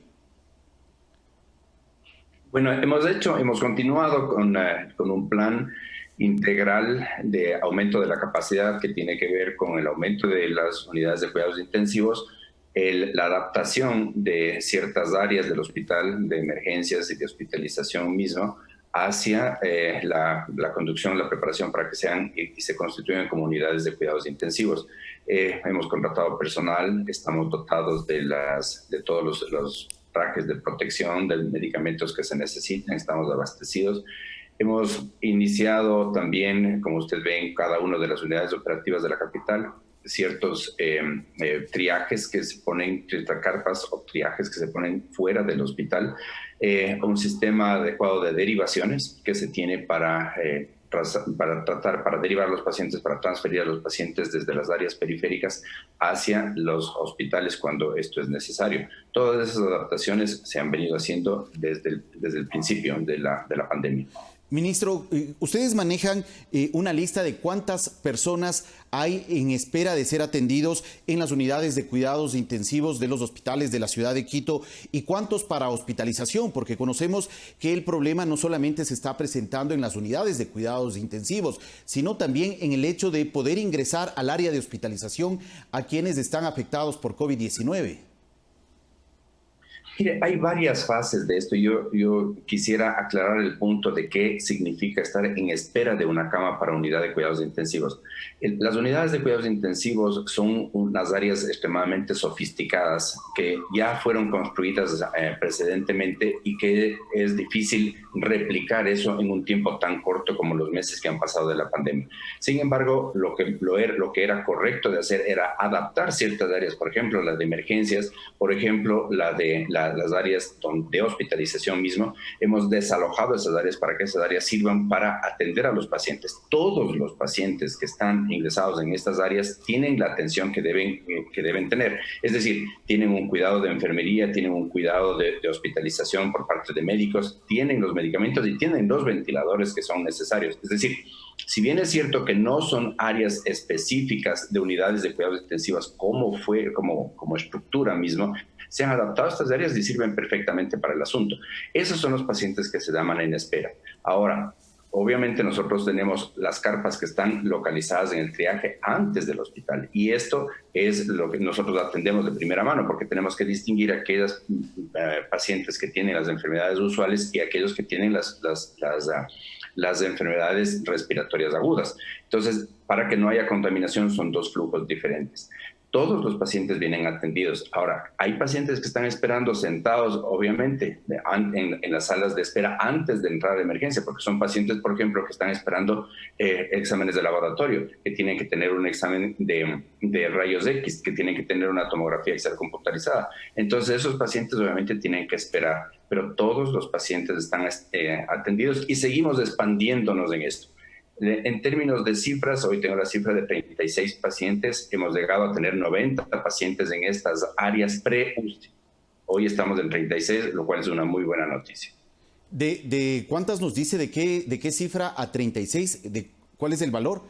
Bueno, hemos continuado con un plan integral de aumento de la capacidad que tiene que ver con el aumento de las unidades de cuidados intensivos, la adaptación de ciertas áreas del hospital de emergencias y de hospitalización mismo hacia la conducción, la preparación para que sean y se constituyan como unidades de cuidados intensivos. Hemos contratado personal, estamos dotados de todos los trajes de protección, de medicamentos que se necesitan, estamos abastecidos. Hemos iniciado también, como usted ve en cada una de las unidades operativas de la capital, ciertos triajes que se ponen, carpas o triajes que se ponen fuera del hospital, un sistema adecuado de derivaciones que se tiene para derivar a los pacientes, para transferir a los pacientes desde las áreas periféricas hacia los hospitales cuando esto es necesario. Todas esas adaptaciones se han venido haciendo desde el principio de la pandemia. Ministro, ustedes manejan una lista de cuántas personas hay en espera de ser atendidos en las unidades de cuidados intensivos de los hospitales de la ciudad de Quito y cuántos para hospitalización, porque conocemos que el problema no solamente se está presentando en las unidades de cuidados intensivos, sino también en el hecho de poder ingresar al área de hospitalización a quienes están afectados por COVID-19. Mire, hay varias fases de esto. Yo quisiera aclarar el punto de qué significa estar en espera de una cama para unidad de cuidados intensivos. Las unidades de cuidados intensivos son unas áreas extremadamente sofisticadas que ya fueron construidas precedentemente y que es difícil replicar eso en un tiempo tan corto como los meses que han pasado de la pandemia. Sin embargo, lo que era correcto de hacer era adaptar ciertas áreas, por ejemplo, las de emergencias, por ejemplo, las áreas de hospitalización mismo. Hemos desalojado esas áreas para que esas áreas sirvan para atender a los pacientes. Todos los pacientes que están ingresados en estas áreas tienen la atención que deben tener. Es decir, tienen un cuidado de enfermería, tienen un cuidado de hospitalización por parte de médicos, tienen los medicamentos y tienen los ventiladores que son necesarios. Es decir, si bien es cierto que no son áreas específicas de unidades de cuidados intensivos como estructura mismo, se han adaptado a estas áreas y sirven perfectamente para el asunto. Esos son los pacientes que se llaman en espera. Ahora, Obviamente nosotros tenemos las carpas que están localizadas en el triaje antes del hospital y esto es lo que nosotros atendemos de primera mano porque tenemos que distinguir aquellos pacientes que tienen las enfermedades usuales y aquellos que tienen las enfermedades respiratorias agudas. Entonces, para que no haya contaminación son dos flujos diferentes. Todos los pacientes vienen atendidos. Ahora, hay pacientes que están esperando sentados, obviamente, en las salas de espera antes de entrar a emergencia, porque son pacientes, por ejemplo, que están esperando exámenes de laboratorio, que tienen que tener un examen de rayos X, que tienen que tener una tomografía y ser computarizada. Entonces, esos pacientes obviamente tienen que esperar, pero todos los pacientes están atendidos y seguimos expandiéndonos en esto. En términos de cifras, hoy tengo la cifra de 36 pacientes, hemos llegado a tener 90 pacientes en estas áreas pre-UCI. Hoy estamos en 36, lo cual es una muy buena noticia. ¿De cuántas nos dice, de qué cifra a 36? ¿Cuál es el valor?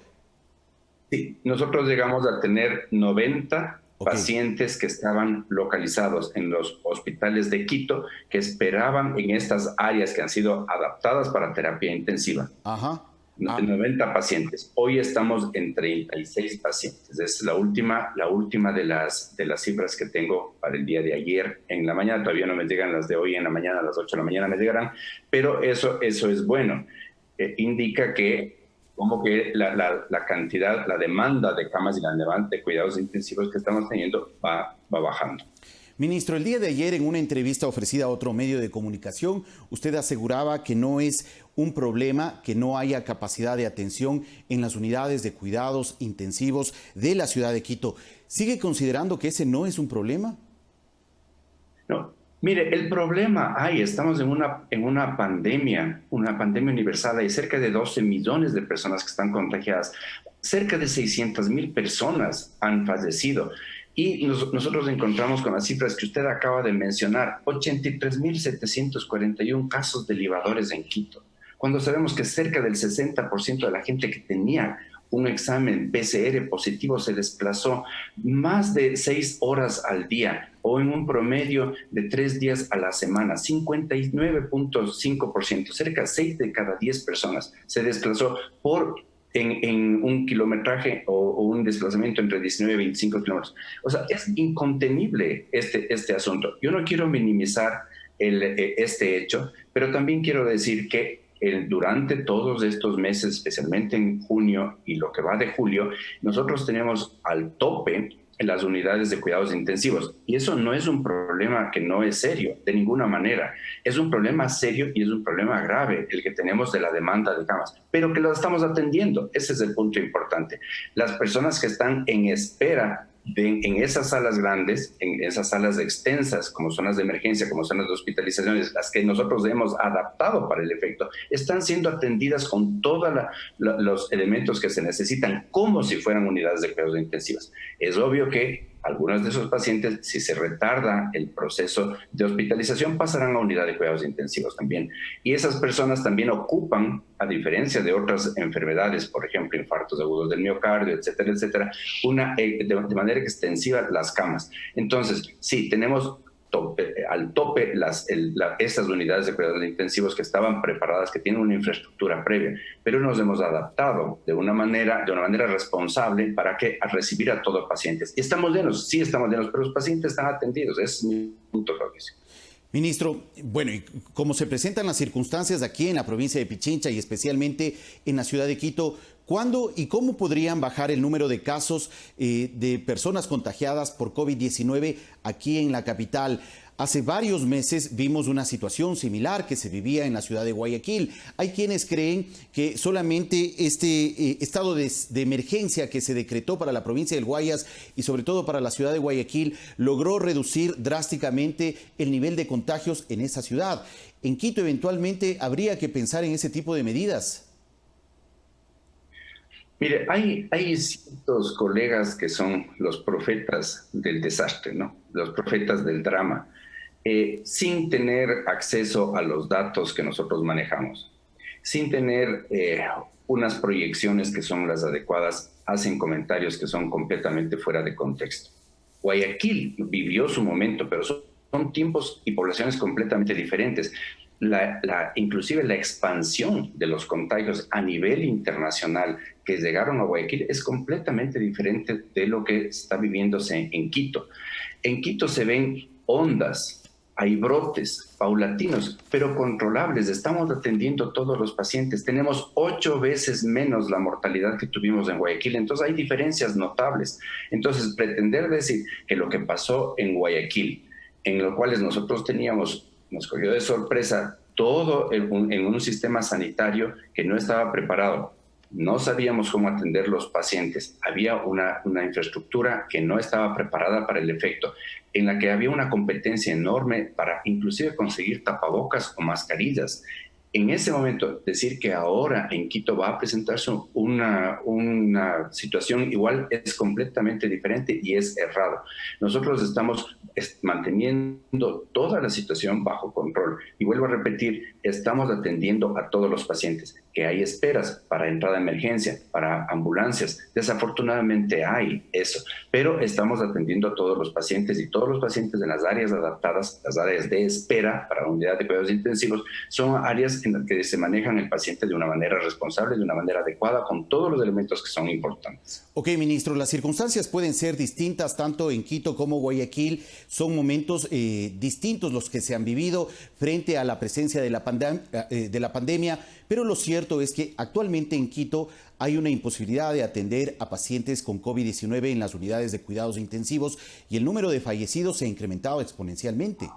Sí, nosotros llegamos a tener 90 pacientes que estaban localizados en los hospitales de Quito, que esperaban en estas áreas que han sido adaptadas para terapia intensiva. Ajá. 90 pacientes. Hoy estamos en 36 pacientes. Es la última de las cifras que tengo para el día de ayer en la mañana. Todavía no me llegan las de hoy en la mañana, a las 8 de la mañana me llegarán, pero eso es bueno. Indica que como que la cantidad, la demanda de camas y la demanda de cuidados intensivos que estamos teniendo va bajando. Ministro, el día de ayer en una entrevista ofrecida a otro medio de comunicación, usted aseguraba que no es un problema que no haya capacidad de atención en las unidades de cuidados intensivos de la ciudad de Quito. ¿Sigue considerando que ese no es un problema? No, mire, el problema estamos en una pandemia universal. Hay cerca de 12 millones de personas que están contagiadas. Cerca de 600,000 personas han fallecido. Y nosotros encontramos con las cifras que usted acaba de mencionar, 83,741 casos de libadores en Quito, cuando sabemos que cerca del 60% de la gente que tenía un examen PCR positivo se desplazó más de 6 horas al día o en un promedio de 3 días a la semana, 59.5%, cerca de 6 de cada 10 personas se desplazó en un kilometraje o un desplazamiento entre 19 y 25 kilómetros. O sea, es incontenible este asunto. Yo no quiero minimizar este hecho, pero también quiero decir que durante todos estos meses, especialmente en junio y lo que va de julio, nosotros tenemos al tope en las unidades de cuidados intensivos. Y eso no es un problema que no es serio, de ninguna manera. Es un problema serio y es un problema grave el que tenemos de la demanda de camas, pero que lo estamos atendiendo. Ese es el punto importante. Las personas que están en espera en esas salas grandes, en esas salas extensas, como zonas de emergencia, como zonas de hospitalizaciones, las que nosotros hemos adaptado para el efecto, están siendo atendidas con todos los elementos que se necesitan, como si fueran unidades de cuidados intensivos. Es obvio que algunos de esos pacientes, si se retarda el proceso de hospitalización, pasarán a unidad de cuidados intensivos también. Y esas personas también ocupan, a diferencia de otras enfermedades, por ejemplo, infartos agudos del miocardio, etcétera, etcétera, de manera extensiva las camas. Entonces, sí, tenemos al tope estas unidades de cuidados intensivos que estaban preparadas, que tienen una infraestructura previa, pero nos hemos adaptado de una manera responsable para recibir a todos los pacientes. Y estamos llenos, sí estamos llenos, pero los pacientes están atendidos. Ese es mi punto, clarísimo. Ministro, bueno, y como se presentan las circunstancias aquí en la provincia de Pichincha y especialmente en la ciudad de Quito, ¿cuándo y cómo podrían bajar el número de casos de personas contagiadas por COVID-19 aquí en la capital? Hace varios meses vimos una situación similar que se vivía en la ciudad de Guayaquil. Hay quienes creen que solamente este estado de emergencia que se decretó para la provincia del Guayas y sobre todo para la ciudad de Guayaquil logró reducir drásticamente el nivel de contagios en esa ciudad. En Quito eventualmente habría que pensar en ese tipo de medidas. Mire, hay ciertos colegas que son los profetas del desastre, ¿no? Los profetas del drama. Sin tener acceso a los datos que nosotros manejamos, sin tener unas proyecciones que son las adecuadas, hacen comentarios que son completamente fuera de contexto. Guayaquil vivió su momento, pero son tiempos y poblaciones completamente diferentes. inclusive la expansión de los contagios a nivel internacional que llegaron a Guayaquil es completamente diferente de lo que está viviéndose en Quito. En Quito se ven ondas, hay brotes paulatinos, pero controlables. Estamos atendiendo todos los pacientes. Tenemos 8 veces menos la mortalidad que tuvimos en Guayaquil. Entonces hay diferencias notables. Entonces pretender decir que lo que pasó en Guayaquil, en lo cual nosotros nos cogió de sorpresa todo en un sistema sanitario que no estaba preparado. No sabíamos cómo atender los pacientes. Había una infraestructura que no estaba preparada para el efecto, en la que había una competencia enorme para inclusive conseguir tapabocas o mascarillas. En ese momento, decir que ahora en Quito va a presentarse una situación igual es completamente diferente y es errado. Nosotros estamos manteniendo toda la situación bajo control. Y vuelvo a repetir, estamos atendiendo a todos los pacientes. Que hay esperas para entrada de emergencia, para ambulancias. Desafortunadamente hay eso, pero estamos atendiendo a todos los pacientes y todos los pacientes en las áreas adaptadas, las áreas de espera para unidad de cuidados intensivos, son áreas en las que se manejan el paciente de una manera responsable, de una manera adecuada, con todos los elementos que son importantes. Ok, ministro, las circunstancias pueden ser distintas tanto en Quito como Guayaquil. Son momentos distintos los que se han vivido frente a la presencia de la pandemia, pero lo cierto es que actualmente en Quito hay una imposibilidad de atender a pacientes con COVID-19 en las unidades de cuidados intensivos y el número de fallecidos se ha incrementado exponencialmente.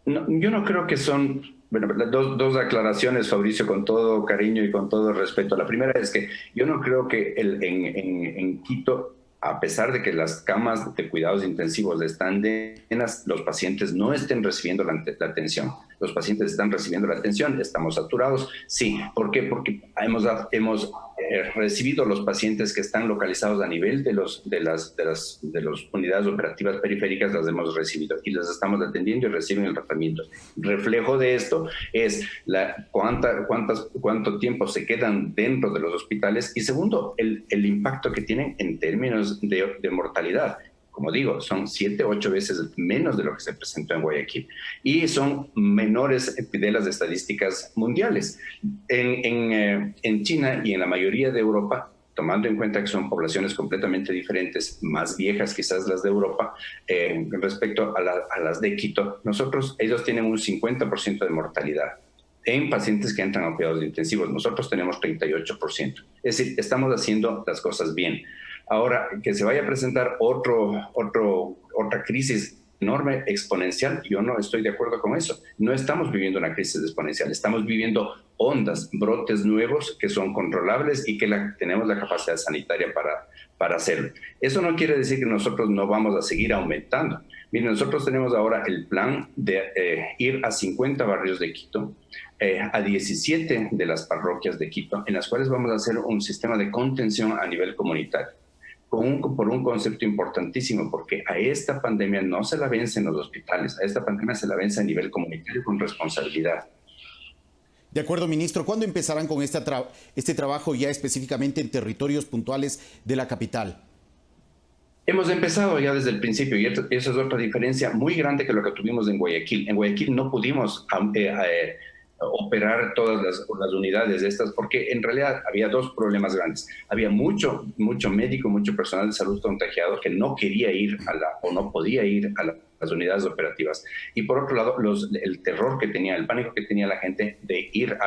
No, yo no creo que son... Bueno, dos aclaraciones, Fabricio, con todo cariño y con todo respeto. La primera es que yo no creo que en Quito, a pesar de que las camas de cuidados intensivos están llenas, los pacientes no estén recibiendo la atención. Los pacientes están recibiendo la atención, estamos saturados. Sí, ¿por qué? Porque hemos recibido los pacientes que están localizados a nivel de las unidades operativas periféricas, las hemos recibido y las estamos atendiendo y reciben el tratamiento. Reflejo de esto es cuánto tiempo se quedan dentro de los hospitales y segundo, el impacto que tienen en términos de mortalidad. Como digo, son 7, 8 veces menos de lo que se presentó en Guayaquil y son menores de las estadísticas mundiales. En China y en la mayoría de Europa, tomando en cuenta que son poblaciones completamente diferentes, más viejas quizás las de Europa, respecto a las de Quito, ellos tienen un 50% de mortalidad en pacientes que entran a cuidados intensivos. Nosotros tenemos 38%. Es decir, estamos haciendo las cosas bien. Ahora, que se vaya a presentar otra crisis enorme, exponencial, yo no estoy de acuerdo con eso. No estamos viviendo una crisis exponencial, estamos viviendo ondas, brotes nuevos que son controlables y que tenemos la capacidad sanitaria para hacerlo. Eso no quiere decir que nosotros no vamos a seguir aumentando. Miren, nosotros tenemos ahora el plan de ir a 50 barrios de Quito, a 17 de las parroquias de Quito, en las cuales vamos a hacer un sistema de contención a nivel comunitario. Por un concepto importantísimo, porque a esta pandemia no se la vence en los hospitales, a esta pandemia se la vence a nivel comunitario con responsabilidad. De acuerdo, ministro. ¿Cuándo empezarán con este trabajo ya específicamente en territorios puntuales de la capital? Hemos empezado ya desde el principio y esa es otra diferencia muy grande que lo que tuvimos en Guayaquil. En Guayaquil no pudimos operar todas las unidades de estas porque en realidad había dos problemas grandes. Había mucho médico, mucho personal de salud contagiado que no quería ir o no podía ir a las unidades operativas. Y por otro lado, el terror que tenía, el pánico que tenía la gente de ir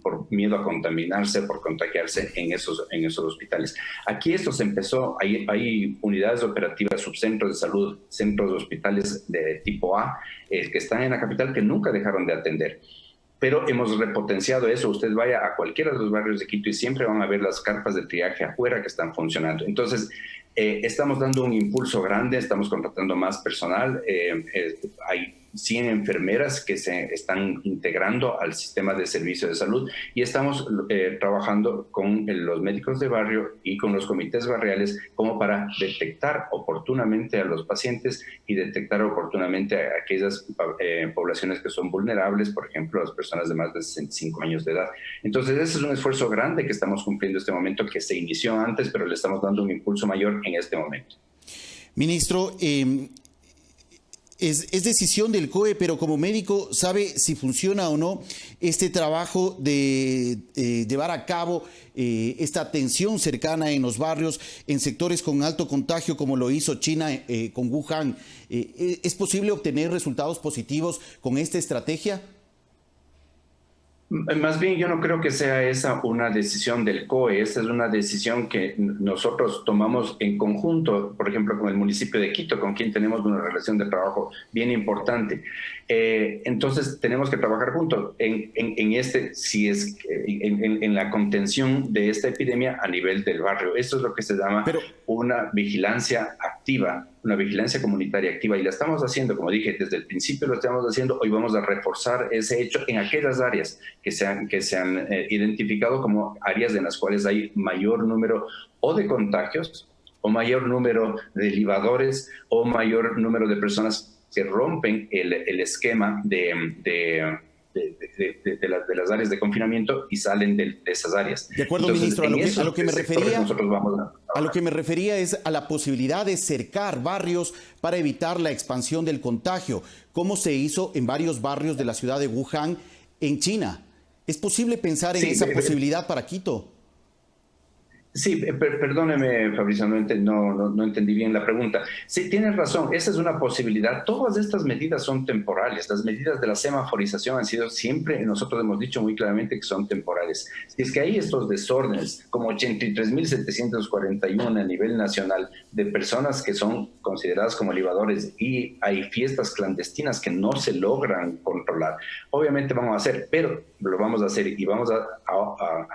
por miedo a contaminarse, por contagiarse en esos hospitales. Aquí esto se empezó, hay unidades operativas, subcentros de salud, centros de hospitales de tipo A, que están en la capital que nunca dejaron de atender. Pero hemos repotenciado eso. Usted vaya a cualquiera de los barrios de Quito y siempre van a ver las carpas de triaje afuera que están funcionando. Entonces, estamos dando un impulso grande, estamos contratando más personal. Hay 100 enfermeras que se están integrando al sistema de servicio de salud y estamos trabajando con los médicos de barrio y con los comités barriales como para detectar oportunamente a los pacientes y detectar oportunamente a aquellas poblaciones que son vulnerables, por ejemplo, las personas de más de 65 años de edad. Entonces, ese es un esfuerzo grande que estamos cumpliendo en este momento, que se inició antes, pero le estamos dando un impulso mayor en este momento. Ministro, Es decisión del COE, pero como médico, ¿sabe si funciona o no este trabajo de llevar a cabo esta atención cercana en los barrios, en sectores con alto contagio, como lo hizo China con Wuhan? ¿Es posible obtener resultados positivos con esta estrategia? Más bien, yo no creo que sea esa una decisión del COE. Esta es una decisión que nosotros tomamos en conjunto, por ejemplo, con el municipio de Quito, con quien tenemos una relación de trabajo bien importante. Entonces, tenemos que trabajar juntos en la contención de esta epidemia a nivel del barrio. Esto es lo que se llama una vigilancia activa, una vigilancia comunitaria activa, y la estamos haciendo, como dije, desde el principio lo estamos haciendo. Hoy vamos a reforzar ese hecho en aquellas áreas que se han identificado como áreas en las cuales hay mayor número o de contagios, o mayor número de libadores, o mayor número de personas que rompen el esquema de las áreas de confinamiento y salen de esas áreas. De acuerdo, entonces, ministro, a lo que me refería es a la posibilidad de cercar barrios para evitar la expansión del contagio, como se hizo en varios barrios de la ciudad de Wuhan, en China. ¿Es posible pensar en esa posibilidad para Quito? Sí, perdóneme, Fabricio, no entendí bien la pregunta. Sí, tienes razón, esa es una posibilidad. Todas estas medidas son temporales. Las medidas de la semaforización han sido siempre, nosotros hemos dicho muy claramente que son temporales. Si es que hay estos desórdenes, como 83.741 a nivel nacional, de personas que son consideradas como libadores, y hay fiestas clandestinas que no se logran controlar, obviamente vamos a hacer, pero lo vamos a hacer y vamos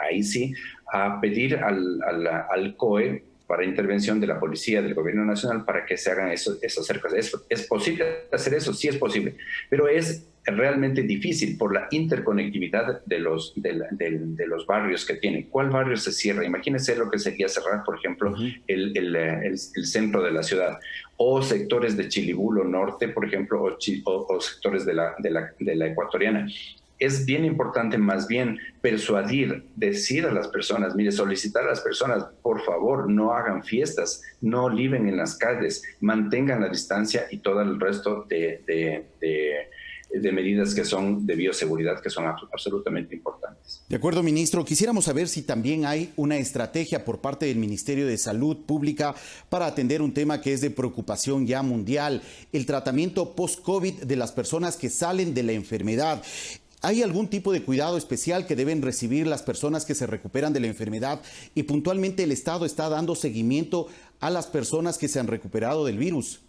ahí sí a pedir al COE para intervención de la policía, del gobierno nacional, para que se hagan esos cercos. ¿Es posible hacer eso? Sí es posible, pero es realmente difícil por la interconectividad de los barrios que tienen. ¿Cuál barrio se cierra? Imagínense lo que sería cerrar, por ejemplo, el centro de la ciudad, o sectores de Chilibulo Norte, por ejemplo, o sectores de la Ecuatoriana. Es bien importante más bien persuadir, decir a las personas, mire, solicitar a las personas, por favor, no hagan fiestas, no liben en las calles, mantengan la distancia y todo el resto de medidas que son de bioseguridad, que son absolutamente importantes. De acuerdo, ministro. Quisiéramos saber si también hay una estrategia por parte del Ministerio de Salud Pública para atender un tema que es de preocupación ya mundial, el tratamiento post-COVID de las personas que salen de la enfermedad. ¿Hay algún tipo de cuidado especial que deben recibir las personas que se recuperan de la enfermedad? Y puntualmente, ¿el Estado está dando seguimiento a las personas que se han recuperado del virus?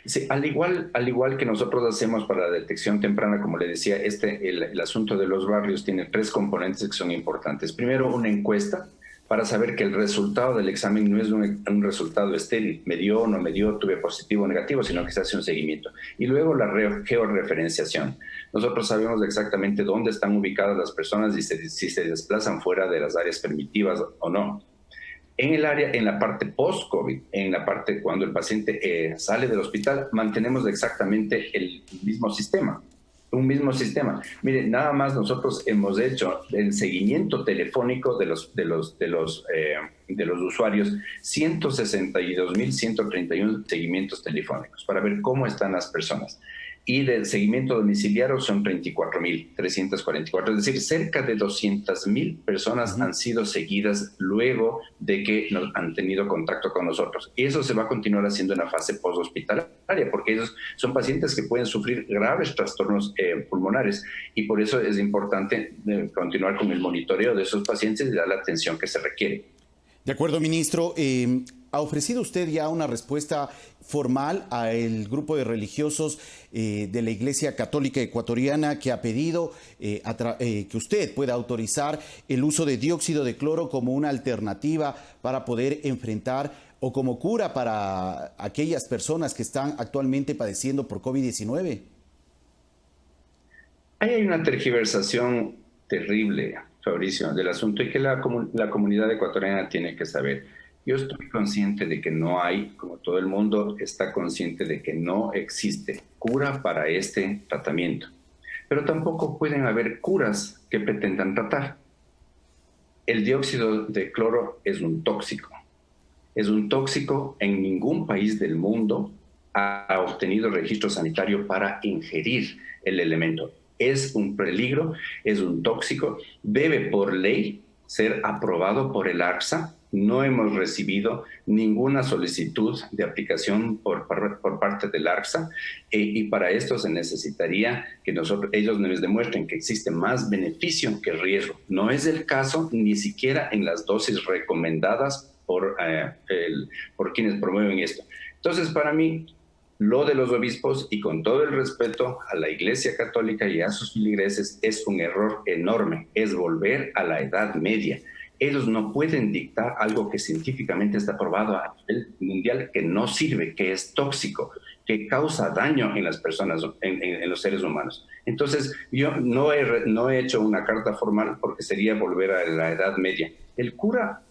Sí, al igual que nosotros hacemos para la detección temprana, como le decía, el asunto de los barrios tiene 3 componentes que son importantes. Primero, una encuesta para saber que el resultado del examen no es un resultado estéril, me dio o no me dio, tuve positivo o negativo, sino que se hace un seguimiento. Y luego la georreferenciación. Nosotros sabemos exactamente dónde están ubicadas las personas y si se desplazan fuera de las áreas permitidas o no. En la parte post-COVID, en la parte cuando el paciente sale del hospital, mantenemos exactamente el mismo sistema. Un mismo sistema. Miren, nada más nosotros hemos hecho el seguimiento telefónico de los usuarios, 162.131 seguimientos telefónicos para ver cómo están las personas. Y del seguimiento domiciliario son 34.344, es decir, cerca de 200.000 personas han sido seguidas luego de que han tenido contacto con nosotros. Y eso se va a continuar haciendo en la fase post-hospitalaria, porque ellos son pacientes que pueden sufrir graves trastornos pulmonares, y por eso es importante continuar con el monitoreo de esos pacientes y dar la atención que se requiere. De acuerdo, ministro. ¿Ha ofrecido usted ya una respuesta formal al grupo de religiosos de la Iglesia Católica Ecuatoriana que ha pedido que usted pueda autorizar el uso de dióxido de cloro como una alternativa para poder enfrentar o como cura para aquellas personas que están actualmente padeciendo por COVID-19? Ahí hay una tergiversación terrible, Fabricio, del asunto, y que la comunidad ecuatoriana tiene que saber. Yo estoy consciente de que no hay, como todo el mundo está consciente de que no existe cura para este tratamiento, pero tampoco pueden haber curas que pretendan tratar. El dióxido de cloro es un tóxico. Es un tóxico. En ningún país del mundo ha obtenido registro sanitario para ingerir el elemento. Es un peligro, es un tóxico, debe por ley ser aprobado por el ARCSA. No hemos recibido ninguna solicitud de aplicación por parte del ARCSA y para esto se necesitaría que ellos nos demuestren que existe más beneficio que riesgo. No es el caso ni siquiera en las dosis recomendadas por quienes promueven esto. Entonces, para mí, lo de los obispos, y con todo el respeto a la Iglesia Católica y a sus feligreses, es un error enorme, es volver a la Edad Media. Ellos no pueden dictar algo que científicamente está probado a nivel mundial, que no sirve, que es tóxico, que causa daño en las personas, en los seres humanos. Entonces, yo no he hecho una carta formal porque sería volver a la Edad Media. El cura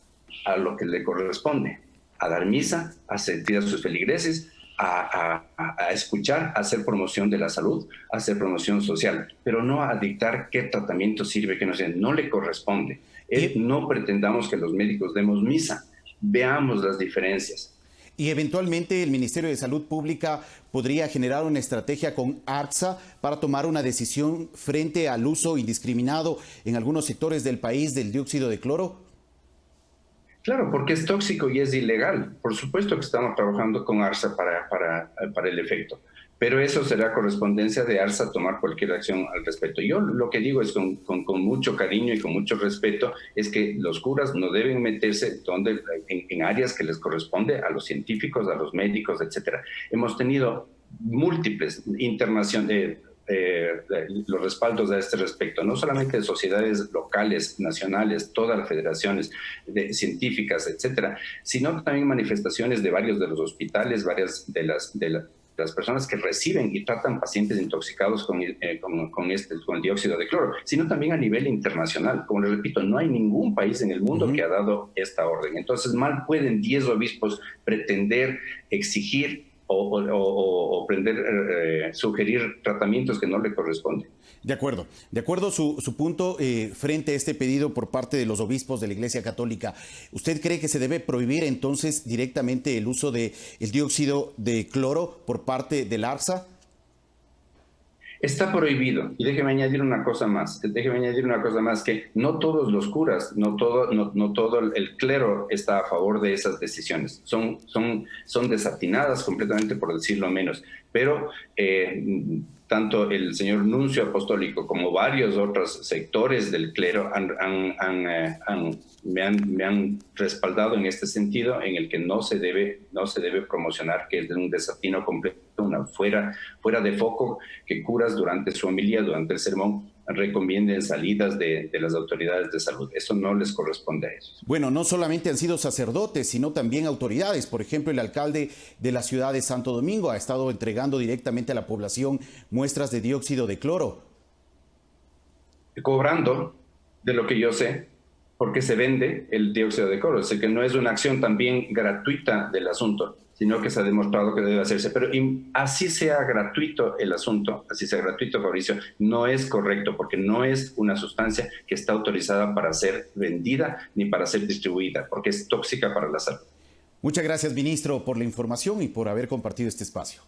a lo que le corresponde, a dar misa, a asistir a sus feligreses, a escuchar, a hacer promoción de la salud, a hacer promoción social, pero no a dictar qué tratamiento sirve, qué no sirve. No le corresponde. No pretendamos que los médicos demos misa. Veamos las diferencias. Y eventualmente el Ministerio de Salud Pública podría generar una estrategia con ARCSA para tomar una decisión frente al uso indiscriminado en algunos sectores del país del dióxido de cloro. Claro, porque es tóxico y es ilegal. Por supuesto que estamos trabajando con ARCSA para el efecto, pero eso será correspondencia de ARCSA tomar cualquier acción al respecto. Yo lo que digo es con mucho cariño y con mucho respeto, es que los curas no deben meterse en áreas que les corresponde a los científicos, a los médicos, etcétera. Hemos tenido múltiples internacionales, los respaldos a este respecto, no solamente de sociedades locales, nacionales, todas las federaciones científicas, etcétera, sino también manifestaciones de varios de los hospitales, varias de las personas que reciben y tratan pacientes intoxicados con el dióxido de cloro, sino también a nivel internacional. Como les repito, no hay ningún país en el mundo que ha dado esta orden. Entonces, mal pueden 10 obispos pretender exigir o sugerir tratamientos que no le corresponden. De acuerdo su punto frente a este pedido por parte de los obispos de la Iglesia Católica. ¿Usted cree que se debe prohibir entonces directamente el uso del dióxido de cloro por parte del ARCSA? Está prohibido. Y déjeme añadir una cosa más, que no todos los curas, no todo el clero está a favor de esas decisiones. Son desatinadas completamente, por decirlo menos. Pero tanto el señor nuncio apostólico como varios otros sectores del clero me han respaldado en este sentido, en el que no se debe promocionar, que es un desatino completo, fuera de foco, que curas durante su homilía, durante el sermón, recomienden salidas de las autoridades de salud. Eso no les corresponde a ellos. Bueno, no solamente han sido sacerdotes, sino también autoridades. Por ejemplo, el alcalde de la ciudad de Santo Domingo ha estado entregando directamente a la población muestras de dióxido de cloro. Cobrando, de lo que yo sé, porque se vende el dióxido de cloro. Sé que no es una acción también gratuita del asunto, sino que se ha demostrado que debe hacerse. Pero así sea gratuito el asunto, así sea gratuito, Fabricio, no es correcto, porque no es una sustancia que está autorizada para ser vendida ni para ser distribuida, porque es tóxica para la salud. Muchas gracias, ministro, por la información y por haber compartido este espacio.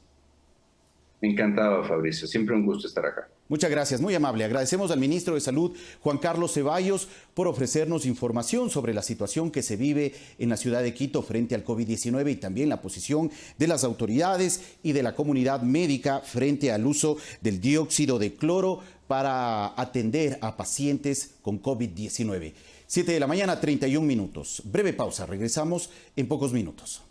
Encantado, Fabricio. Siempre un gusto estar acá. Muchas gracias, muy amable. Agradecemos al ministro de Salud, Juan Carlos Ceballos, por ofrecernos información sobre la situación que se vive en la ciudad de Quito frente al COVID-19 y también la posición de las autoridades y de la comunidad médica frente al uso del dióxido de cloro para atender a pacientes con COVID-19. 7 de la mañana, 31 minutos. Breve pausa, regresamos en pocos minutos.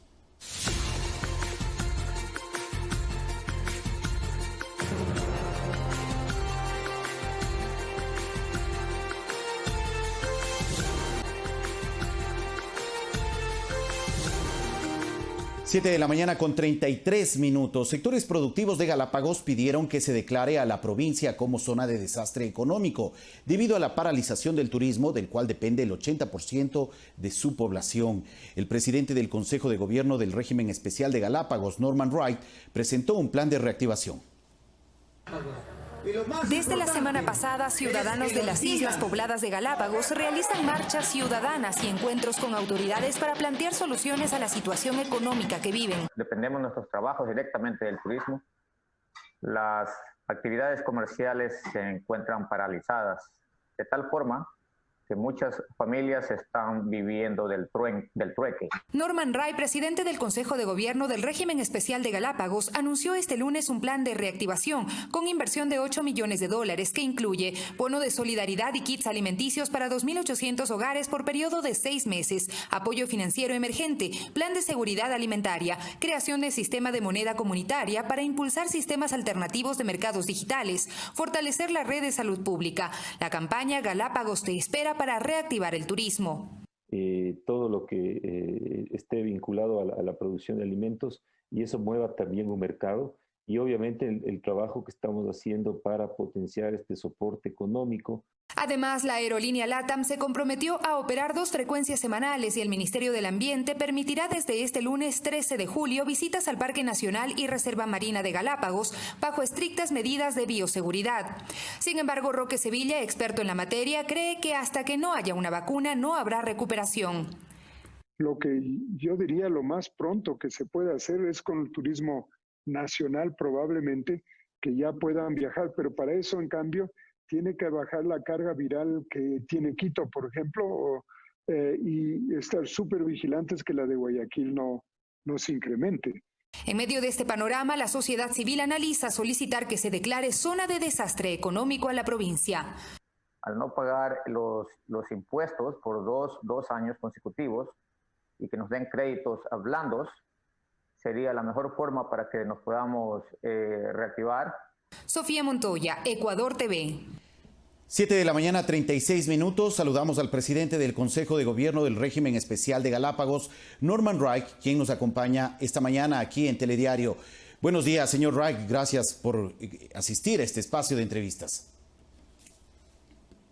7 de la mañana con 33 minutos. Sectores productivos de Galápagos pidieron que se declare a la provincia como zona de desastre económico debido a la paralización del turismo, del cual depende el 80% de su población. El presidente del Consejo de Gobierno del Régimen Especial de Galápagos, Norman Wright, presentó un plan de reactivación. Desde la semana pasada, ciudadanos de las islas pobladas de Galápagos realizan marchas ciudadanas y encuentros con autoridades para plantear soluciones a la situación económica que viven. Dependemos de nuestros trabajos directamente del turismo. Las actividades comerciales se encuentran paralizadas, de tal forma que muchas familias están viviendo del trueque. Norman Ray, presidente del Consejo de Gobierno del Régimen Especial de Galápagos, anunció este lunes un plan de reactivación con inversión de $8 millones que incluye bono de solidaridad y kits alimenticios para 2.800 hogares por periodo de 6 meses, apoyo financiero emergente, plan de seguridad alimentaria, creación de sistema de moneda comunitaria para impulsar sistemas alternativos de mercados digitales, fortalecer la red de salud pública. La campaña Galápagos te espera para reactivar el turismo. Todo lo que esté vinculado a la producción de alimentos y eso mueva también un mercado y obviamente el trabajo que estamos haciendo para potenciar este soporte económico. Además, la aerolínea LATAM se comprometió a operar 2 frecuencias semanales y el Ministerio del Ambiente permitirá desde este lunes 13 de julio visitas al Parque Nacional y Reserva Marina de Galápagos bajo estrictas medidas de bioseguridad. Sin embargo, Roque Sevilla, experto en la materia, cree que hasta que no haya una vacuna no habrá recuperación. Lo que yo diría lo más pronto que se puede hacer es con el turismo nacional probablemente que ya puedan viajar, pero para eso en cambio tiene que bajar la carga viral que tiene Quito, por ejemplo, y estar súper vigilantes que la de Guayaquil no se incremente. En medio de este panorama, la sociedad civil analiza solicitar que se declare zona de desastre económico a la provincia. Al no pagar los impuestos por dos años consecutivos y que nos den créditos a blandos, sería la mejor forma para que nos podamos reactivar. Sofía Montoya, Ecuador TV. 7 de la mañana, 36 minutos. Saludamos al presidente del Consejo de Gobierno del Régimen Especial de Galápagos, Norman Reich, quien nos acompaña esta mañana aquí en Telediario. Buenos días, señor Reich. Gracias por asistir a este espacio de entrevistas.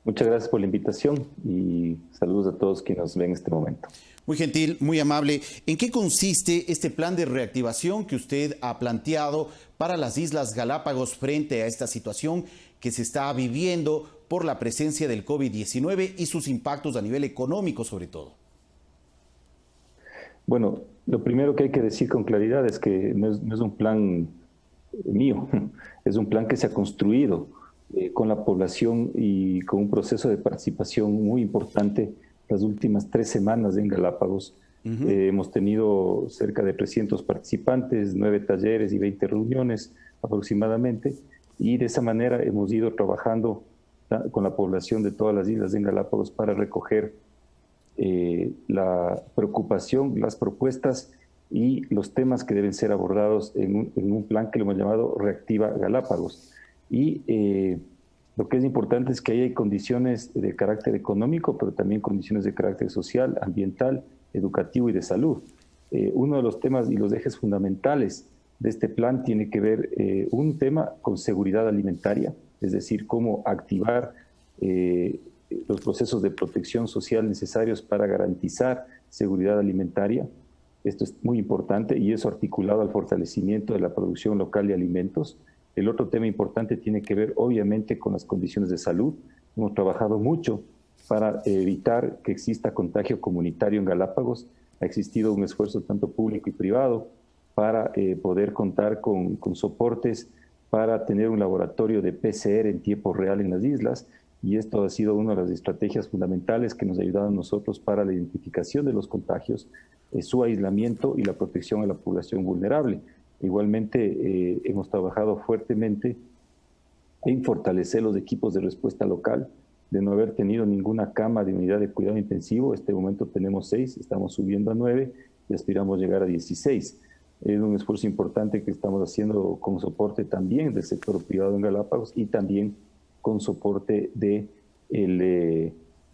Muchas gracias por la invitación y saludos a todos quienes nos ven en este momento. Muy gentil, muy amable. ¿En qué consiste este plan de reactivación que usted ha planteado para las Islas Galápagos frente a esta situación que se está viviendo por la presencia del COVID-19 y sus impactos a nivel económico sobre todo? Bueno, lo primero que hay que decir con claridad es que no es un plan mío, es un plan que se ha construido con la población y con un proceso de participación muy importante las últimas 3 semanas en Galápagos. Hemos tenido cerca de 300 participantes, 9 talleres y 20 reuniones aproximadamente, y de esa manera hemos ido trabajando con la población de todas las islas en Galápagos para recoger la preocupación, las propuestas y los temas que deben ser abordados en un plan que lo hemos llamado Reactiva Galápagos. Y lo que es importante es que hay condiciones de carácter económico, pero también condiciones de carácter social, ambiental, educativo y de salud. Uno de los temas y los ejes fundamentales de este plan tiene que ver un tema con seguridad alimentaria, es decir, cómo activar los procesos de protección social necesarios para garantizar seguridad alimentaria. Esto es muy importante y eso articulado al fortalecimiento de la producción local de alimentos. El otro tema importante tiene que ver, obviamente, con las condiciones de salud. Hemos trabajado mucho para evitar que exista contagio comunitario en Galápagos. Ha existido un esfuerzo tanto público y privado para poder contar con soportes para tener un laboratorio de PCR en tiempo real en las islas. Y esto ha sido una de las estrategias fundamentales que nos ha ayudado a nosotros para la identificación de los contagios, su aislamiento y la protección a la población vulnerable. Igualmente, hemos trabajado fuertemente en fortalecer los equipos de respuesta local, de no haber tenido ninguna cama de unidad de cuidado intensivo. En este momento tenemos 6, estamos subiendo a 9 y aspiramos a llegar a 16. Es un esfuerzo importante que estamos haciendo con soporte también del sector privado en Galápagos y también con soporte del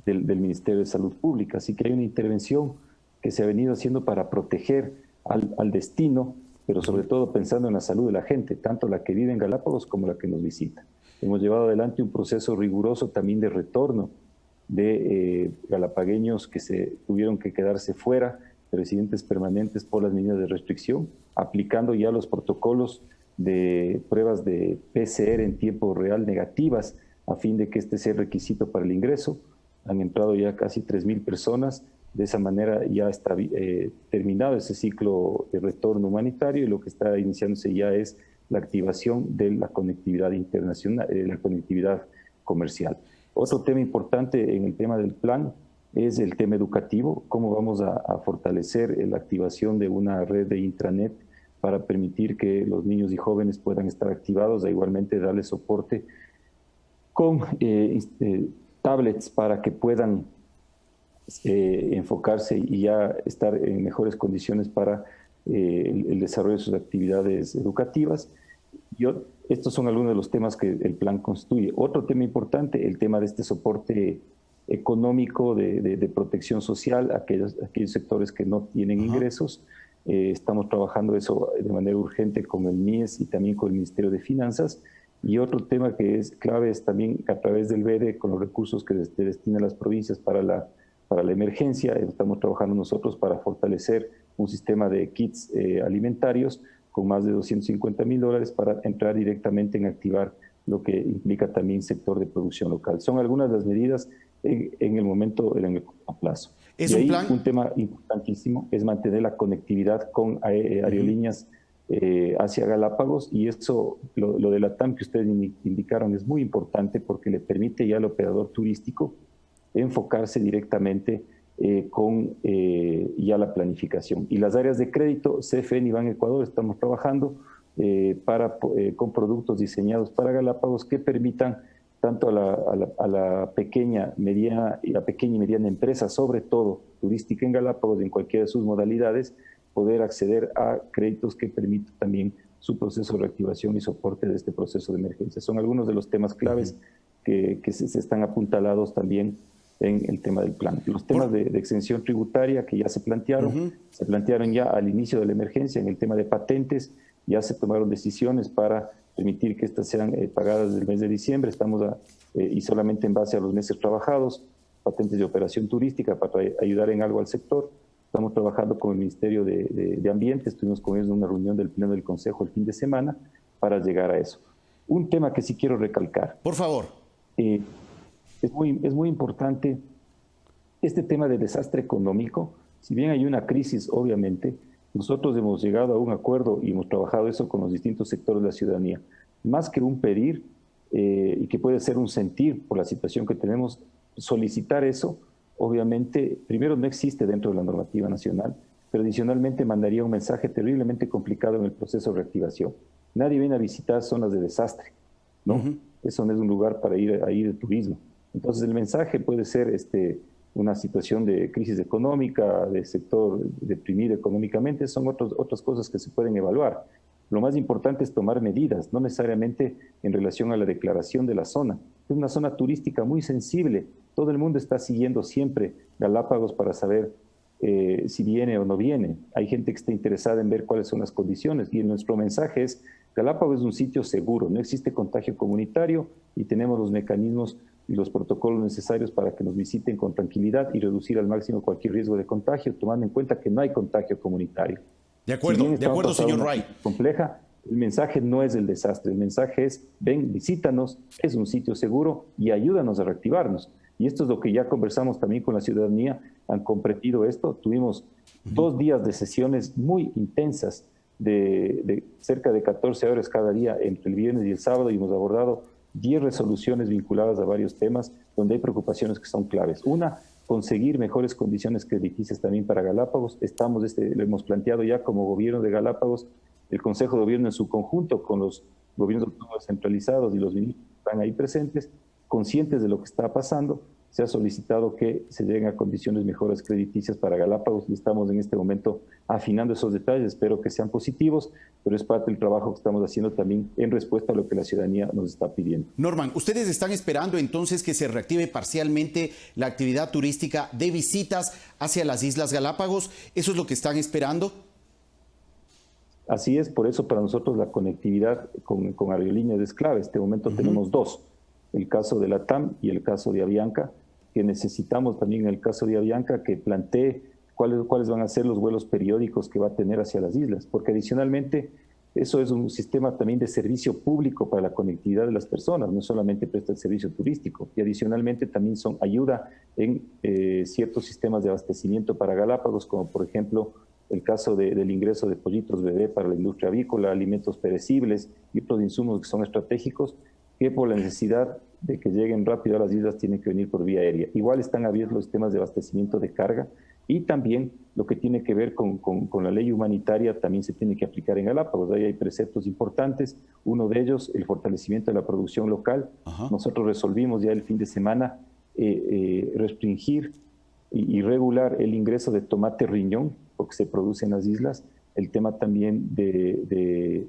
Ministerio de Salud Pública. Así que hay una intervención que se ha venido haciendo para proteger al destino, pero sobre todo pensando en la salud de la gente, tanto la que vive en Galápagos como la que nos visita. Hemos llevado adelante un proceso riguroso también de retorno de galapagueños que se tuvieron que quedarse fuera, residentes permanentes por las medidas de restricción, aplicando ya los protocolos de pruebas de PCR en tiempo real negativas a fin de que este sea el requisito para el ingreso. Han entrado ya casi 3.000 personas. De esa manera ya está terminado ese ciclo de retorno humanitario y lo que está iniciándose ya es la activación de la conectividad internacional, la conectividad comercial. Otro tema importante en el tema del plan es el tema educativo, cómo vamos a fortalecer la activación de una red de intranet para permitir que los niños y jóvenes puedan estar activados, e igualmente darles soporte con tablets para que puedan enfocarse y ya estar en mejores condiciones para el desarrollo de sus actividades educativas. Estos son algunos de los temas que el plan constituye. Otro tema importante, el tema de este soporte económico de protección social a aquellos sectores que no tienen ingresos. Estamos trabajando eso de manera urgente con el MIES y también con el Ministerio de Finanzas. Y otro tema que es clave es también a través del BEDE, con los recursos que destinan las provincias para la emergencia. Estamos trabajando nosotros para fortalecer un sistema de kits alimentarios con más de $250.000 para entrar directamente en activar lo que implica también sector de producción local. Son algunas de las medidas en el momento, en el plazo. ¿Es un plan? Un tema importantísimo es mantener la conectividad con aerolíneas hacia Galápagos, y eso, lo de la TAM que ustedes indicaron es muy importante porque le permite ya al operador turístico enfocarse directamente con ya la planificación. Y las áreas de crédito, CFN y Ban Ecuador, estamos trabajando con productos diseñados para Galápagos que permitan tanto a la pequeña y mediana empresa, sobre todo turística en Galápagos, en cualquiera de sus modalidades, poder acceder a créditos que permitan también su proceso de reactivación y soporte de este proceso de emergencia. Son algunos de los temas claves que se están apuntalados también en el tema del plan. Los temas de exención tributaria que ya se plantearon ya al inicio de la emergencia. En el tema de patentes ya se tomaron decisiones para permitir que estas sean pagadas desde el mes de diciembre. Estamos y solamente en base a los meses trabajados, patentes de operación turística para ayudar en algo al sector. Estamos trabajando con el Ministerio de Ambiente, estuvimos con ellos en una reunión del Pleno del Consejo el fin de semana para llegar a eso. Un tema que sí quiero recalcar. Por favor. Es muy importante este tema de desastre económico. Si bien hay una crisis, obviamente, nosotros hemos llegado a un acuerdo y hemos trabajado eso con los distintos sectores de la ciudadanía. Más que un pedir, y que puede ser un sentir por la situación que tenemos, solicitar eso, obviamente, primero no existe dentro de la normativa nacional, pero adicionalmente mandaría un mensaje terriblemente complicado en el proceso de reactivación. Nadie viene a visitar zonas de desastre, ¿no? Eso no es un lugar para ir de turismo. Entonces el mensaje puede ser una situación de crisis económica, de sector deprimido económicamente, son otras cosas que se pueden evaluar. Lo más importante es tomar medidas, no necesariamente en relación a la declaración de la zona. Es una zona turística muy sensible. Todo el mundo está siguiendo siempre Galápagos para saber si viene o no viene. Hay gente que está interesada en ver cuáles son las condiciones, y nuestro mensaje es: Galápagos es un sitio seguro, no existe contagio comunitario y tenemos los mecanismos y los protocolos necesarios para que nos visiten con tranquilidad y reducir al máximo cualquier riesgo de contagio, tomando en cuenta que no hay contagio comunitario. De acuerdo, señor Ray. Compleja, el mensaje no es el desastre, el mensaje es: ven, visítanos, es un sitio seguro y ayúdanos a reactivarnos. Y esto es lo que ya conversamos también con la ciudadanía, han comprendido esto. Tuvimos 2 días de sesiones muy intensas, de cerca de 14 horas cada día entre el viernes y el sábado, y hemos abordado 10 resoluciones vinculadas a varios temas donde hay preocupaciones que son claves. Una, conseguir mejores condiciones crediticias también para Galápagos. Lo hemos planteado ya como gobierno de Galápagos, el Consejo de Gobierno en su conjunto con los gobiernos autónomos centralizados y los ministros que están ahí presentes, conscientes de lo que está pasando. Se ha solicitado que se lleguen a condiciones mejores crediticias para Galápagos y estamos en este momento afinando esos detalles. Espero que sean positivos, pero es parte del trabajo que estamos haciendo también en respuesta a lo que la ciudadanía nos está pidiendo. Norman, ¿ustedes están esperando entonces que se reactive parcialmente la actividad turística de visitas hacia las Islas Galápagos? ¿Eso es lo que están esperando? Así es, por eso para nosotros la conectividad con aerolíneas es clave. En este momento tenemos 2, el caso de la TAM y el caso de Avianca, que necesitamos también en el caso de Avianca que plantee cuáles van a ser los vuelos periódicos que va a tener hacia las islas, porque adicionalmente Eso es un sistema también de servicio público para la conectividad de las personas, no solamente presta el servicio turístico, y adicionalmente también son ayuda en ciertos sistemas de abastecimiento para Galápagos, como por ejemplo el caso del ingreso de pollitos bebé para la industria avícola, alimentos perecibles y otros insumos que son estratégicos, que por la necesidad de que lleguen rápido a las islas tienen que venir por vía aérea. Igual están abiertos los sistemas de abastecimiento de carga, y también lo que tiene que ver con la ley humanitaria también se tiene que aplicar en Galápagos. Ahí hay preceptos importantes, uno de ellos el fortalecimiento de la producción local. Nosotros resolvimos ya el fin de semana restringir y regular el ingreso de tomate riñón, porque se produce en las islas, el tema también de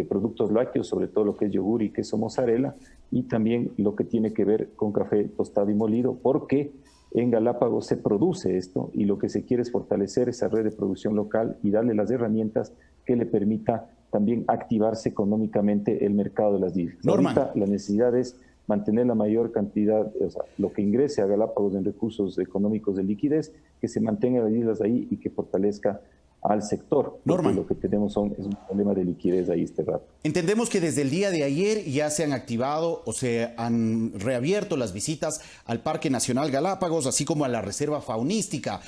productos lácteos, sobre todo lo que es yogur y queso mozzarella, y también lo que tiene que ver con café tostado y molido, porque en Galápagos se produce esto y lo que se quiere es fortalecer esa red de producción local y darle las herramientas que le permita también activarse económicamente el mercado de las islas. Ahorita la necesidad es mantener la mayor cantidad, o sea, lo que ingrese a Galápagos en recursos económicos de liquidez, que se mantenga las islas ahí y que fortalezca al sector, porque lo que tenemos es un problema de liquidez ahí este rato. Entendemos que desde el día de ayer ya se han activado o se han reabierto las visitas al Parque Nacional Galápagos, así como a la Reserva Faunística.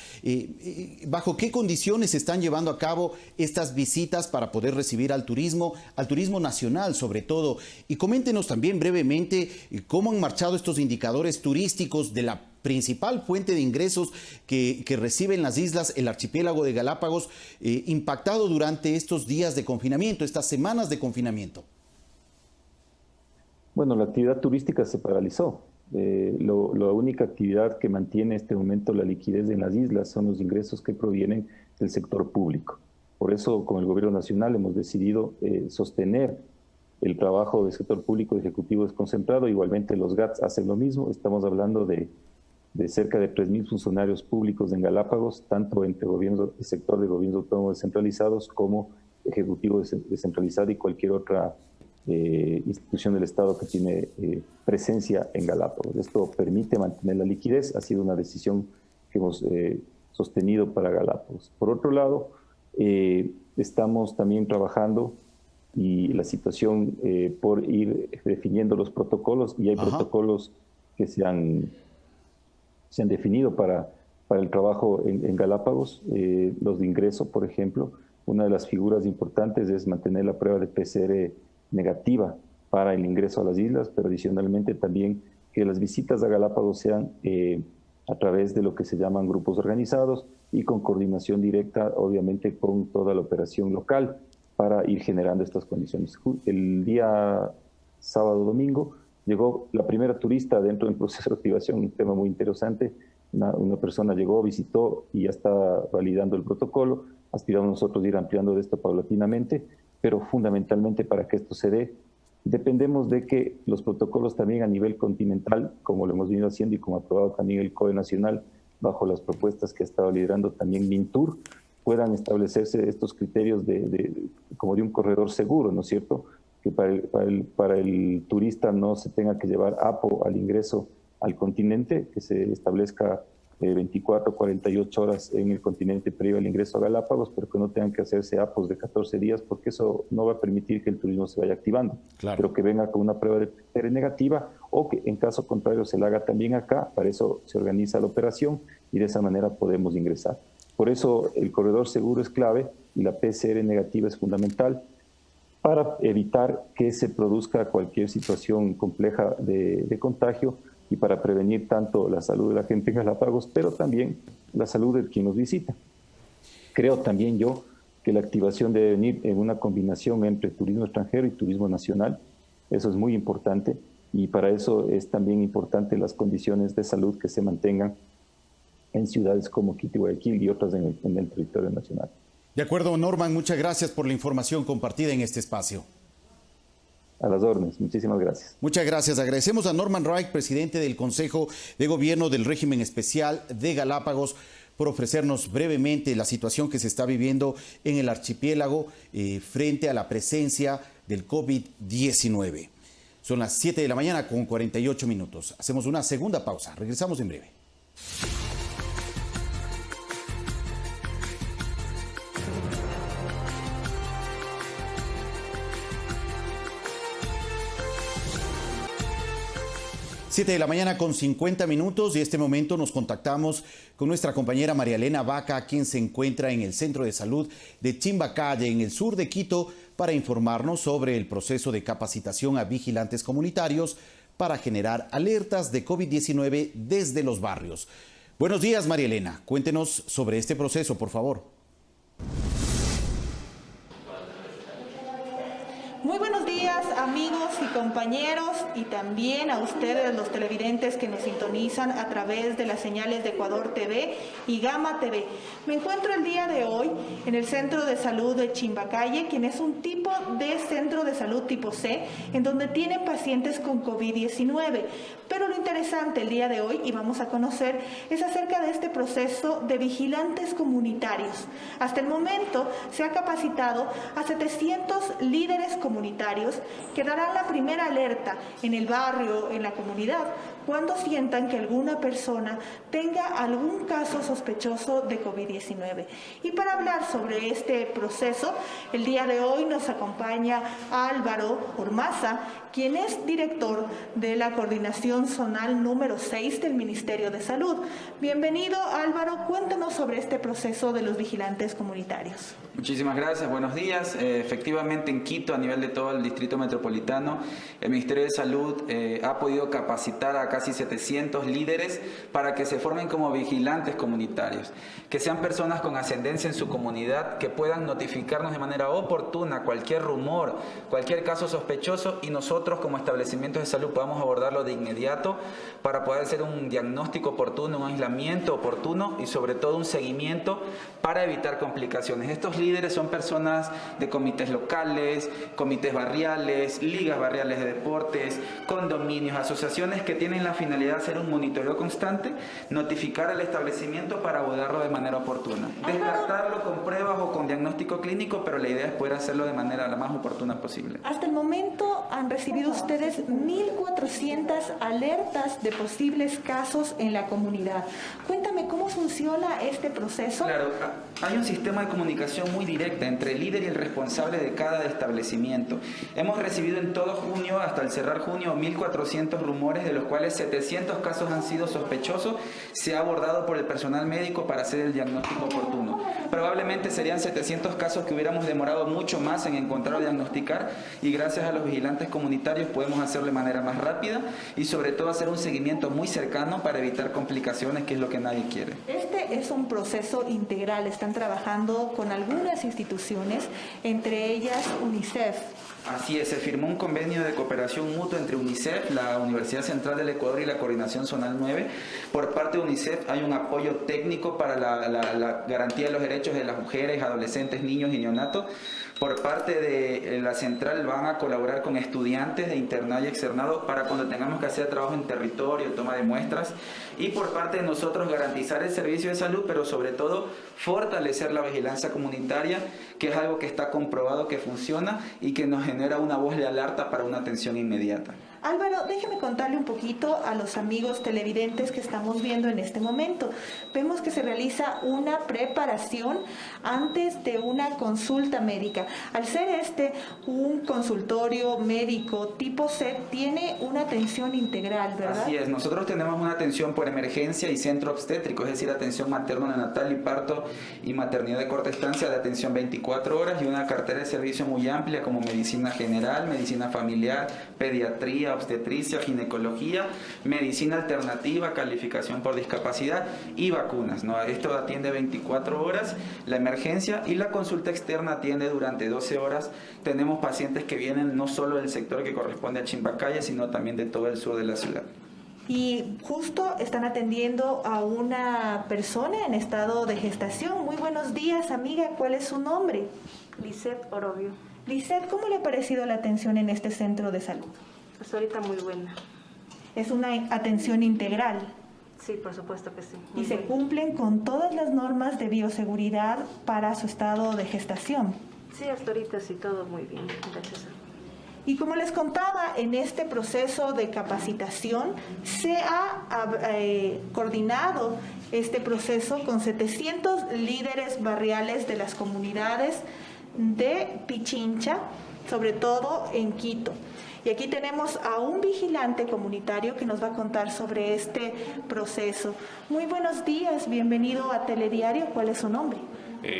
¿Bajo qué condiciones se están llevando a cabo estas visitas para poder recibir al turismo nacional sobre todo? Y coméntenos también brevemente cómo han marchado estos indicadores turísticos de la principal fuente de ingresos que reciben las islas, el archipiélago de Galápagos, impactado durante estos días de confinamiento, estas semanas de confinamiento. Bueno, la actividad turística se paralizó. La única actividad que mantiene en este momento la liquidez en las islas son los ingresos que provienen del sector público. Por eso, con el Gobierno Nacional hemos decidido sostener el trabajo del sector público ejecutivo desconcentrado. Igualmente los GATS hacen lo mismo. Estamos hablando de cerca de 3.000 funcionarios públicos en Galápagos, tanto entre el sector de gobiernos autónomos descentralizados como ejecutivo descentralizado y cualquier otra institución del Estado que tiene presencia en Galápagos. Esto permite mantener la liquidez, ha sido una decisión que hemos sostenido para Galápagos. Por otro lado, estamos también trabajando y la situación por ir definiendo los protocolos, y hay protocolos que se han definido para el trabajo en Galápagos, los de ingreso, por ejemplo. Una de las figuras importantes es mantener la prueba de PCR negativa para el ingreso a las islas, pero adicionalmente también que las visitas a Galápagos sean a través de lo que se llaman grupos organizados y con coordinación directa, obviamente, con toda la operación local para ir generando estas condiciones. El día sábado-domingo llegó la primera turista dentro del proceso de activación, un tema muy interesante. Una persona llegó, visitó y ya está validando el protocolo. Aspiramos nosotros a ir ampliando de esto paulatinamente, pero fundamentalmente para que esto se dé, dependemos de que los protocolos también a nivel continental, como lo hemos venido haciendo y como ha aprobado también el COE Nacional, bajo las propuestas que ha estado liderando también MINTUR, puedan establecerse estos criterios como de un corredor seguro, ¿no es cierto?, que para el turista no se tenga que llevar APO al ingreso al continente, que se establezca 24 o 48 horas en el continente previo al ingreso a Galápagos, pero que no tengan que hacerse APOs de 14 días, porque eso no va a permitir que el turismo se vaya activando. Claro. Pero que venga con una prueba de PCR negativa, o que en caso contrario se la haga también acá. Para eso se organiza la operación y de esa manera podemos ingresar. Por eso el corredor seguro es clave y la PCR negativa es fundamental, para evitar que se produzca cualquier situación compleja de contagio y para prevenir tanto la salud de la gente en Galápagos, pero también la salud de quien nos visita. Creo también yo que la activación debe venir en una combinación entre turismo extranjero y turismo nacional. Eso es muy importante, y para eso es también importante las condiciones de salud que se mantengan en ciudades como Quito y Guayaquil y otras en el territorio nacional. De acuerdo, Norman, muchas gracias por la información compartida en este espacio. A las órdenes, muchísimas gracias. Muchas gracias. Agradecemos a Norman Reich, presidente del Consejo de Gobierno del Régimen Especial de Galápagos, por ofrecernos brevemente la situación que se está viviendo en el archipiélago frente a la presencia del COVID-19. Son las 7 de la mañana con 48 minutos. Hacemos una segunda pausa. Regresamos en breve. 7 de la mañana con 50 minutos y en este momento nos contactamos con nuestra compañera María Elena Vaca, quien se encuentra en el Centro de Salud de Chimbacalle, en el sur de Quito, para informarnos sobre el proceso de capacitación a vigilantes comunitarios para generar alertas de COVID-19 desde los barrios. Buenos días, María Elena. Cuéntenos sobre este proceso, por favor. Muy buenos días, amigos y compañeros, y también a ustedes, los televidentes que nos sintonizan a través de las señales de Ecuador TV y Gama TV. Me encuentro el día de hoy en el Centro de Salud de Chimbacalle, quien es un tipo de centro de salud tipo C, en donde tienen pacientes con COVID-19. Pero lo interesante el día de hoy, y vamos a conocer, es acerca de este proceso de vigilantes comunitarios. Hasta el momento se ha capacitado a 700 líderes comunitarios que darán la primera alerta en el barrio, en la comunidad, cuando sientan que alguna persona tenga algún caso sospechoso de COVID-19. Y para hablar sobre este proceso, el día de hoy nos acompaña Álvaro Ormaza, quien es director de la Coordinación Zonal número 6 del Ministerio de Salud. Bienvenido, Álvaro. Cuéntanos sobre este proceso de los vigilantes comunitarios. Muchísimas gracias, buenos días. Efectivamente, en Quito, a nivel de todo el Distrito Metropolitano, el Ministerio de Salud ha podido capacitar a casi 700 líderes para que se formen como vigilantes comunitarios, que sean personas con ascendencia en su comunidad, que puedan notificarnos de manera oportuna cualquier rumor, cualquier caso sospechoso, y nosotros como establecimientos de salud podamos abordarlo de inmediato para poder hacer un diagnóstico oportuno, un aislamiento oportuno y sobre todo un seguimiento para evitar complicaciones. Estos líderes son personas de comités locales, comités barriales, ligas barriales de deportes, condominios, asociaciones que tienen la finalidad de hacer un monitoreo constante, notificar al establecimiento para abordarlo de manera oportuna. Descartarlo con pruebas o con diagnóstico clínico, pero la idea es poder hacerlo de manera la más oportuna posible. Hasta el momento han recibido ustedes 1.400 alertas de posibles casos en la comunidad. Cuéntame, ¿cómo funciona este proceso? Claro, hay un sistema de comunicación muy directa entre el líder y el responsable de cada establecimiento. Hemos recibido en todo junio, hasta el cerrar junio, 1.400 rumores, de los cuales 700 casos han sido sospechosos. Se ha abordado por el personal médico para hacer el diagnóstico oportuno. Probablemente serían 700 casos que hubiéramos demorado mucho más en encontrar o diagnosticar, y gracias a los vigilantes comunitarios podemos hacerlo de manera más rápida y sobre todo hacer un seguimiento muy cercano para evitar complicaciones, que es lo que nadie quiere. Este es un proceso integral. Están trabajando con algunas instituciones, entre ellas UNICEF. Así es, se firmó un convenio de cooperación mutua entre UNICEF, la Universidad Central del Ecuador y la Coordinación Zonal 9. Por parte de UNICEF hay un apoyo técnico para la garantía de los derechos de las mujeres, adolescentes, niños y neonatos. Por parte de la central van a colaborar con estudiantes de internado y externado para cuando tengamos que hacer trabajo en territorio, toma de muestras. Y por parte de nosotros garantizar el servicio de salud, pero sobre todo fortalecer la vigilancia comunitaria, que es algo que está comprobado que funciona y que nos genera una voz de alerta para una atención inmediata. Álvaro, déjeme contarle un poquito a los amigos televidentes que estamos viendo en este momento. Vemos que se realiza una preparación antes de una consulta médica. Al ser este un consultorio médico tipo C, tiene una atención integral, ¿verdad? Así es, nosotros tenemos una atención por emergencia y centro obstétrico, es decir, atención materno-neonatal y parto y maternidad de corta estancia de atención 24 horas y una cartera de servicio muy amplia como medicina general, medicina familiar, pediatría, obstetricia, ginecología, medicina alternativa, calificación por discapacidad y vacunas, ¿no? Esto atiende 24 horas, la emergencia, y la consulta externa atiende durante 12 horas. Tenemos pacientes que vienen no solo del sector que corresponde a Chimbacalle, sino también de todo el sur de la ciudad. Y justo están atendiendo a una persona en estado de gestación. Muy buenos días, amiga. ¿Cuál es su nombre? Lisette Orobio. Lisette, ¿cómo le ha parecido la atención en este centro de salud? Pues ahorita muy buena. ¿Es una atención integral? Sí, por supuesto que sí. ¿Y se cumplen con todas las normas de bioseguridad para su estado de gestación? Sí, hasta ahorita sí, todo muy bien, gracias. Y como les contaba, en este proceso de capacitación se ha coordinado este proceso con 700 líderes barriales de las comunidades de Pichincha, sobre todo en Quito. Y aquí tenemos a un vigilante comunitario que nos va a contar sobre este proceso. Muy buenos días, bienvenido a Telediario. ¿Cuál es su nombre?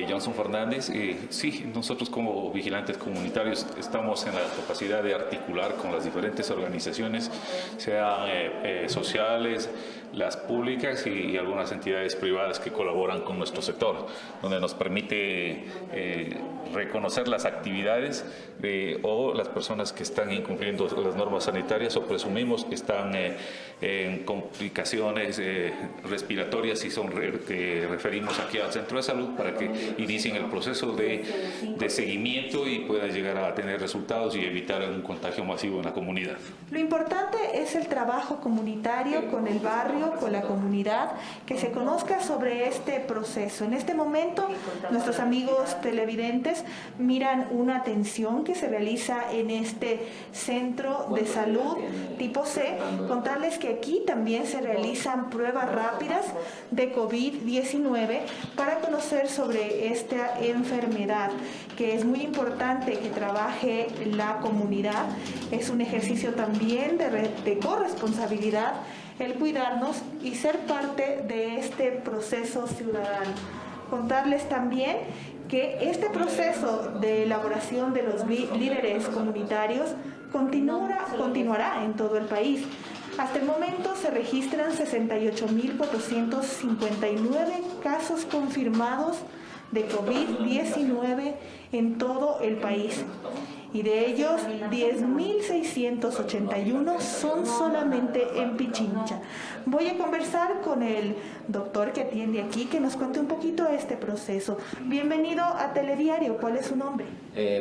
Johnson Fernández. Sí, nosotros como vigilantes comunitarios estamos en la capacidad de articular con las diferentes organizaciones, sean sociales, las públicas y algunas entidades privadas que colaboran con nuestro sector, donde nos permite reconocer las actividades o las personas que están incumpliendo las normas sanitarias o presumimos que están en complicaciones respiratorias y son que referimos aquí al centro de salud para que inicien el proceso de seguimiento y puedan llegar a tener resultados y evitar un contagio masivo en la comunidad. Lo importante es el trabajo comunitario con el barrio, con la comunidad, que se conozca sobre este proceso. En este momento, nuestros amigos televidentes miran una atención que se realiza en este centro de salud tipo C. Contarles que aquí también se realizan pruebas rápidas de COVID-19 para conocer sobre esta enfermedad, que es muy importante que trabaje la comunidad. Es un ejercicio también de corresponsabilidad el cuidarnos y ser parte de este proceso ciudadano. Contarles también que este proceso de elaboración de los líderes comunitarios continuará en todo el país. Hasta el momento se registran 68.459 casos confirmados de COVID-19 en todo el país. Y de ellos, 10.681 son solamente en Pichincha. Voy a conversar con el doctor que atiende aquí, que nos cuente un poquito este proceso. Bienvenido a Telediario. ¿Cuál es su nombre?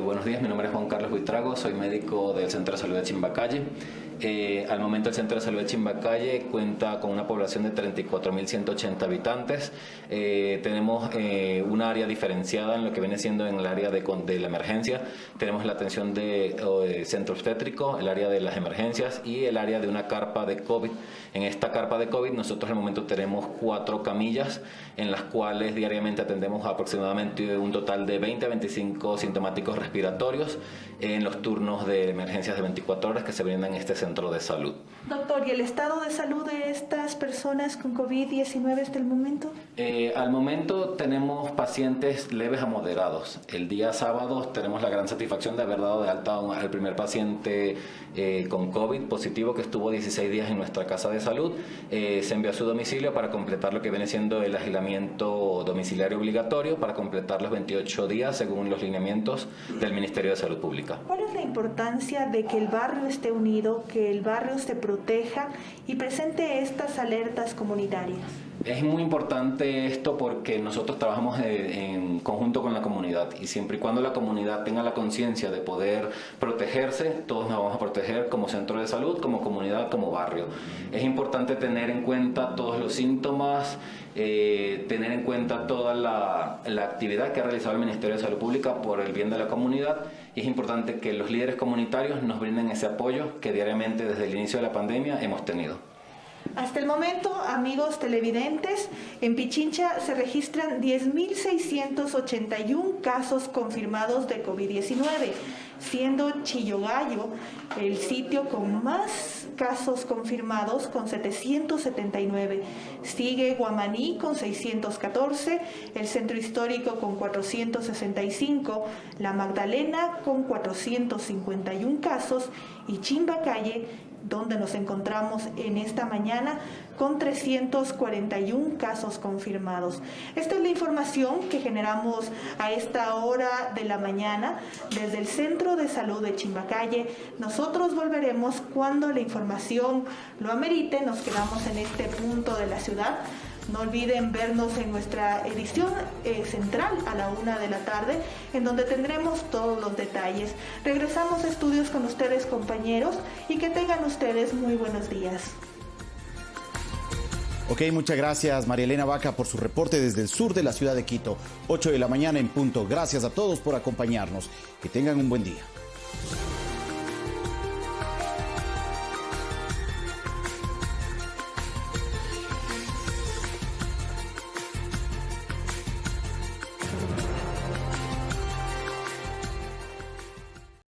Buenos días, mi nombre es Juan Carlos Buitrago, soy médico del Centro de Salud de Chimbacalle. Al momento el Centro de Salud de Chimbacalle cuenta con una población de 34.180 habitantes. Tenemos un área diferenciada en lo que viene siendo en el área de la emergencia. Tenemos la atención de centro obstétrico, el área de las emergencias y el área de una carpa de COVID. En esta carpa de COVID nosotros al momento tenemos 4 camillas en las cuales diariamente atendemos aproximadamente un total de 20 a 25 sintomáticos respiratorios en los turnos de emergencias de 24 horas que se brindan en este centro de salud. Doctor, ¿y el estado de salud de estas personas con COVID-19 hasta el momento? Al momento tenemos pacientes leves a moderados. El día sábado tenemos la gran satisfacción de haber dado de alta al primer paciente con COVID positivo que estuvo 16 días en nuestra casa de salud. Se envió a su domicilio para completar lo que viene siendo el aislamiento domiciliario obligatorio para completar los 28 días según los lineamientos del Ministerio de Salud Pública. ¿Cuál es la importancia de que el barrio esté unido, que el barrio se proteja y presente estas alertas comunitarias? Es muy importante esto porque nosotros trabajamos en conjunto con la comunidad y siempre y cuando la comunidad tenga la conciencia de poder protegerse, todos nos vamos a proteger como centro de salud, como comunidad, como barrio. Es importante tener en cuenta todos los síntomas, tener en cuenta toda la actividad que ha realizado el Ministerio de Salud Pública por el bien de la comunidad y es importante que los líderes comunitarios nos brinden ese apoyo que diariamente desde el inicio de la pandemia hemos tenido. Hasta el momento, amigos televidentes, en Pichincha se registran 10.681 casos confirmados de COVID-19, siendo Chillogallo el sitio con más casos confirmados con 779. Sigue Guamaní con 614, el Centro Histórico con 465, La Magdalena con 451 casos y Chimbacalle, donde nos encontramos en esta mañana, con 341 casos confirmados. Esta es la información que generamos a esta hora de la mañana desde el Centro de Salud de Chimbacalle. Nosotros volveremos cuando la información lo amerite. Nos quedamos en este punto de la ciudad. No olviden vernos en nuestra edición central a la 1 de la tarde, en donde tendremos todos los detalles. Regresamos a estudios con ustedes, compañeros, y que tengan ustedes muy buenos días. Ok, muchas gracias María Elena Vaca por su reporte desde el sur de la ciudad de Quito. 8 de la mañana en punto. Gracias a todos por acompañarnos. Que tengan un buen día.